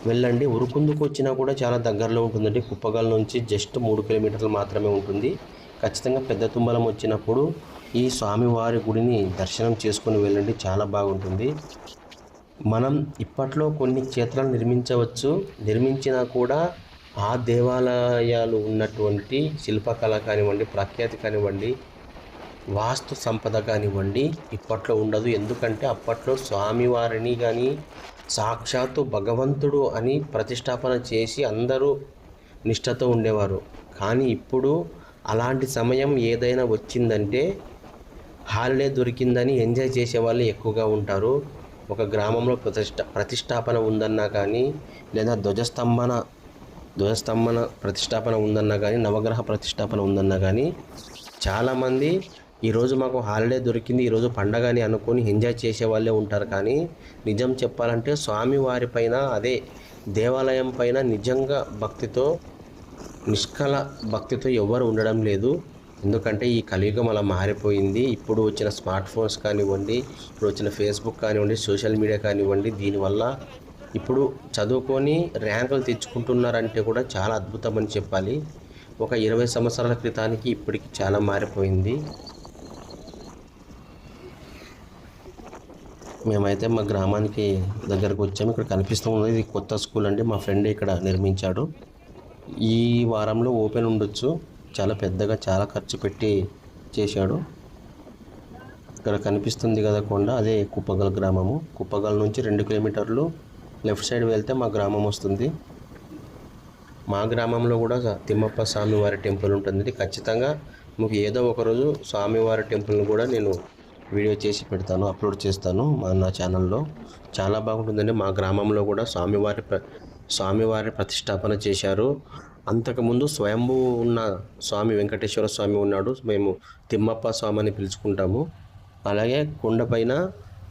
వెళ్ళండి. ఉరుకుందుకు వచ్చినా కూడా చాలా దగ్గరలో ఉంటుందండి. కుప్పగల్ నుంచి జస్ట్ 3 కిలోమీటర్లు మాత్రమే ఉంటుంది. ఖచ్చితంగా పెద్ద తుంబలం వచ్చినప్పుడు ఈ స్వామివారి గుడిని దర్శనం చేసుకొని వెళ్ళండి, చాలా బాగుంటుంది. మనం ఇప్పట్లో కొన్ని క్షేత్రాలు నిర్మించినా కూడా ఆ దేవాలయాలు ఉన్నటువంటి శిల్పకళ కానివ్వండి, ప్రఖ్యాతి కానివ్వండి, వాస్తు సంపద కానివ్వండి ఇప్పట్లో ఉండదు. ఎందుకంటే అప్పట్లో స్వామివారిని కానీ సాక్షాత్తు భగవంతుడు అని ప్రతిష్టాపన చేసి అందరూ నిష్ఠతో ఉండేవారు. కానీ ఇప్పుడు అలాంటి సమయం ఏదైనా వచ్చిందంటే హాలిడే దొరికిందని ఎంజాయ్ చేసేవాళ్ళు ఎక్కువగా ఉంటారు. ఒక గ్రామంలో ప్రతిష్టాపన ఉందన్నా కానీ, లేదా ధ్వజస్తంభన ప్రతిష్టాపన ఉందన్నా కానీ, నవగ్రహ ప్రతిష్టాపన ఉందన్నా కానీ చాలామంది ఈరోజు మాకు హాలిడే దొరికింది, ఈరోజు పండగ అని అనుకొని ఎంజాయ్ చేసే వాళ్ళే ఉంటారు. కానీ నిజం చెప్పాలంటే స్వామివారి పైన, అదే దేవాలయం పైన నిజంగా భక్తితో, నిష్కల భక్తితో ఎవరు ఉండడం లేదు. ఎందుకంటే ఈ కలియుగం అలా మారిపోయింది. ఇప్పుడు వచ్చిన స్మార్ట్ ఫోన్స్ కానివ్వండి, ఇప్పుడు వచ్చిన ఫేస్బుక్ కానివ్వండి, సోషల్ మీడియా కానివ్వండి, దీనివల్ల ఇప్పుడు చదువుకొని ర్యాంకులు తెచ్చుకుంటున్నారంటే కూడా చాలా అద్భుతం అని చెప్పాలి. ఒక 20 సంవత్సరాల క్రితానికి ఇప్పటికి చాలా మారిపోయింది. మేమైతే మా గ్రామానికి దగ్గరకు వచ్చాము. ఇక్కడ కనిపిస్తూ ఉన్నది ఇది కొత్త స్కూల్ అండి. మా ఫ్రెండ్ ఇక్కడ నిర్మించాడు. ఈ వారంలో ఓపెన్ ఉండొచ్చు. చాలా పెద్దగా, చాలా ఖర్చు పెట్టి చేశాడు. ఇక్కడ కనిపిస్తుంది కదా కొండ, అదే కుప్పగల్ గ్రామము. కుప్పగల్ నుంచి 2 కిలోమీటర్లు లెఫ్ట్ సైడ్ వెళ్తే మా గ్రామం వస్తుంది. మా గ్రామంలో కూడా తిమ్మప్ప స్వామివారి టెంపుల్ ఉంటుంది. ఖచ్చితంగా మీకు ఏదో ఒకరోజు స్వామివారి టెంపుల్ని కూడా నేను వీడియో చేసి పెడతాను, అప్లోడ్ చేస్తాను నా ఛానల్లో. చాలా బాగుంటుందండి. మా గ్రామంలో కూడా స్వామివారి ప్రతిష్టాపన చేశారు. అంతకుముందు స్వయంభూ ఉన్న స్వామి వెంకటేశ్వర స్వామి ఉన్నాడు. మేము తిమ్మప్ప స్వామి అని పిలుచుకుంటాము. అలాగే కొండపైన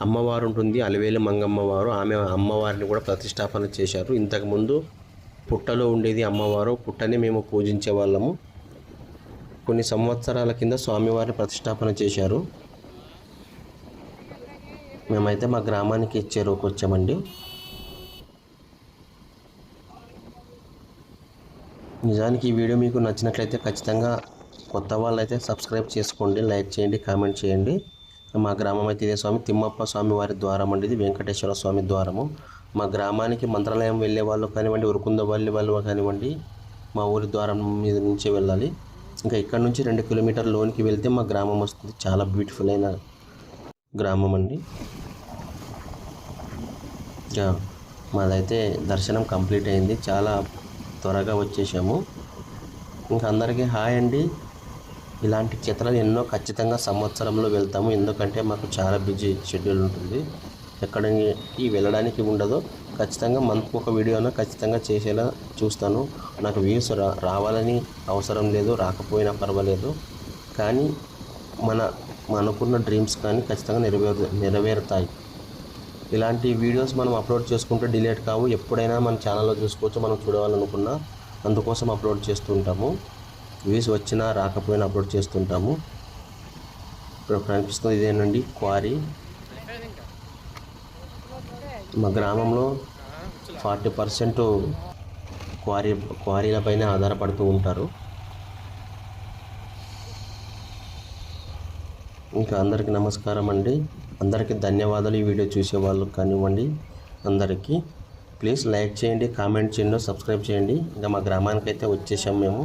అమ్మవారు ఉంటుంది, అలివేలు మంగమ్మవారు. ఆమె అమ్మవారిని కూడా ప్రతిష్టాపన చేశారు. ఇంతకుముందు పుట్టలో ఉండేది అమ్మవారు. పుట్టని మేము పూజించే వాళ్ళము. కొన్ని సంవత్సరాల కింద స్వామివారిని ప్రతిష్టాపన చేశారు. మేమైతే మా గ్రామానికి చెరువుకు వచ్చామండి. నిజానికి ఈ వీడియో మీకు నచ్చినట్లయితే ఖచ్చితంగా కొత్త వాళ్ళైతే సబ్స్క్రైబ్ చేసుకోండి, లైక్ చేయండి, కామెంట్ చేయండి. మా గ్రామం అయితే ఇదే స్వామి తిమ్మప్ప స్వామి వారి ద్వారం అండి. ఇది వెంకటేశ్వర స్వామి ద్వారము. మా గ్రామానికి మంత్రాలయం వెళ్ళే వాళ్ళు కానివ్వండి, ఉరుకుందవల్లి వాళ్ళు కానివ్వండి, మా ఊరి ద్వారం మీద నుంచే వెళ్ళాలి. ఇంకా ఇక్కడ నుంచి 2 కిలోమీటర్ల లోనికి వెళ్తే మా గ్రామం వస్తుంది. చాలా బ్యూటిఫుల్ అయిన గ్రామం అండి. మాదైతే దర్శనం కంప్లీట్ అయింది. చాలా త్వరగా వచ్చేసాము. ఇంకా అందరికీ హాయ్ అండి. ఇలాంటి క్షేత్రాలు ఎన్నో ఖచ్చితంగా సంవత్సరంలో వెళ్తాము. ఎందుకంటే మాకు చాలా బిజీ షెడ్యూల్ ఉంటుంది. ఎక్కడికి వెళ్ళడానికి ఉండదు. ఖచ్చితంగా మంత్కి ఒక వీడియోను ఖచ్చితంగా చేసేలా చూస్తాను. నాకు వ్యూస్ రావాలని అవసరం లేదు, రాకపోయినా పర్వాలేదు. కానీ మన అనుకున్న డ్రీమ్స్ కానీ ఖచ్చితంగా నెరవేరుతాయి. ఇలాంటి వీడియోస్ మనం అప్లోడ్ చేసుకుంటే డిలీట్ కావు. ఎప్పుడైనా మన ఛానల్లో చూసుకోవచ్చు, మనం చూడాలనుకున్నా. అందుకోసం అప్లోడ్ చేస్తూ ఉంటాము. వ్యూస్ వచ్చినా రాకపోయినా అప్లోడ్ చేస్తుంటాము. ఇప్పుడు కనిపిస్తుంది ఇదేనండి క్వారీ. మా గ్రామంలో 40% క్వారీలపైనే ఆధారపడుతూ ఉంటారు. ఇంకా అందరికీ నమస్కారం అండి. అందరికీ ధన్యవాదాలు. ఈ వీడియో చూసే వాళ్ళు కానివ్వండి, అందరికీ ప్లీజ్ లైక్ చేయండి, కామెంట్ చేయండి, సబ్స్క్రైబ్ చేయండి. ఇంకా మా గ్రామానికి అయితే వచ్చేసాం మేము.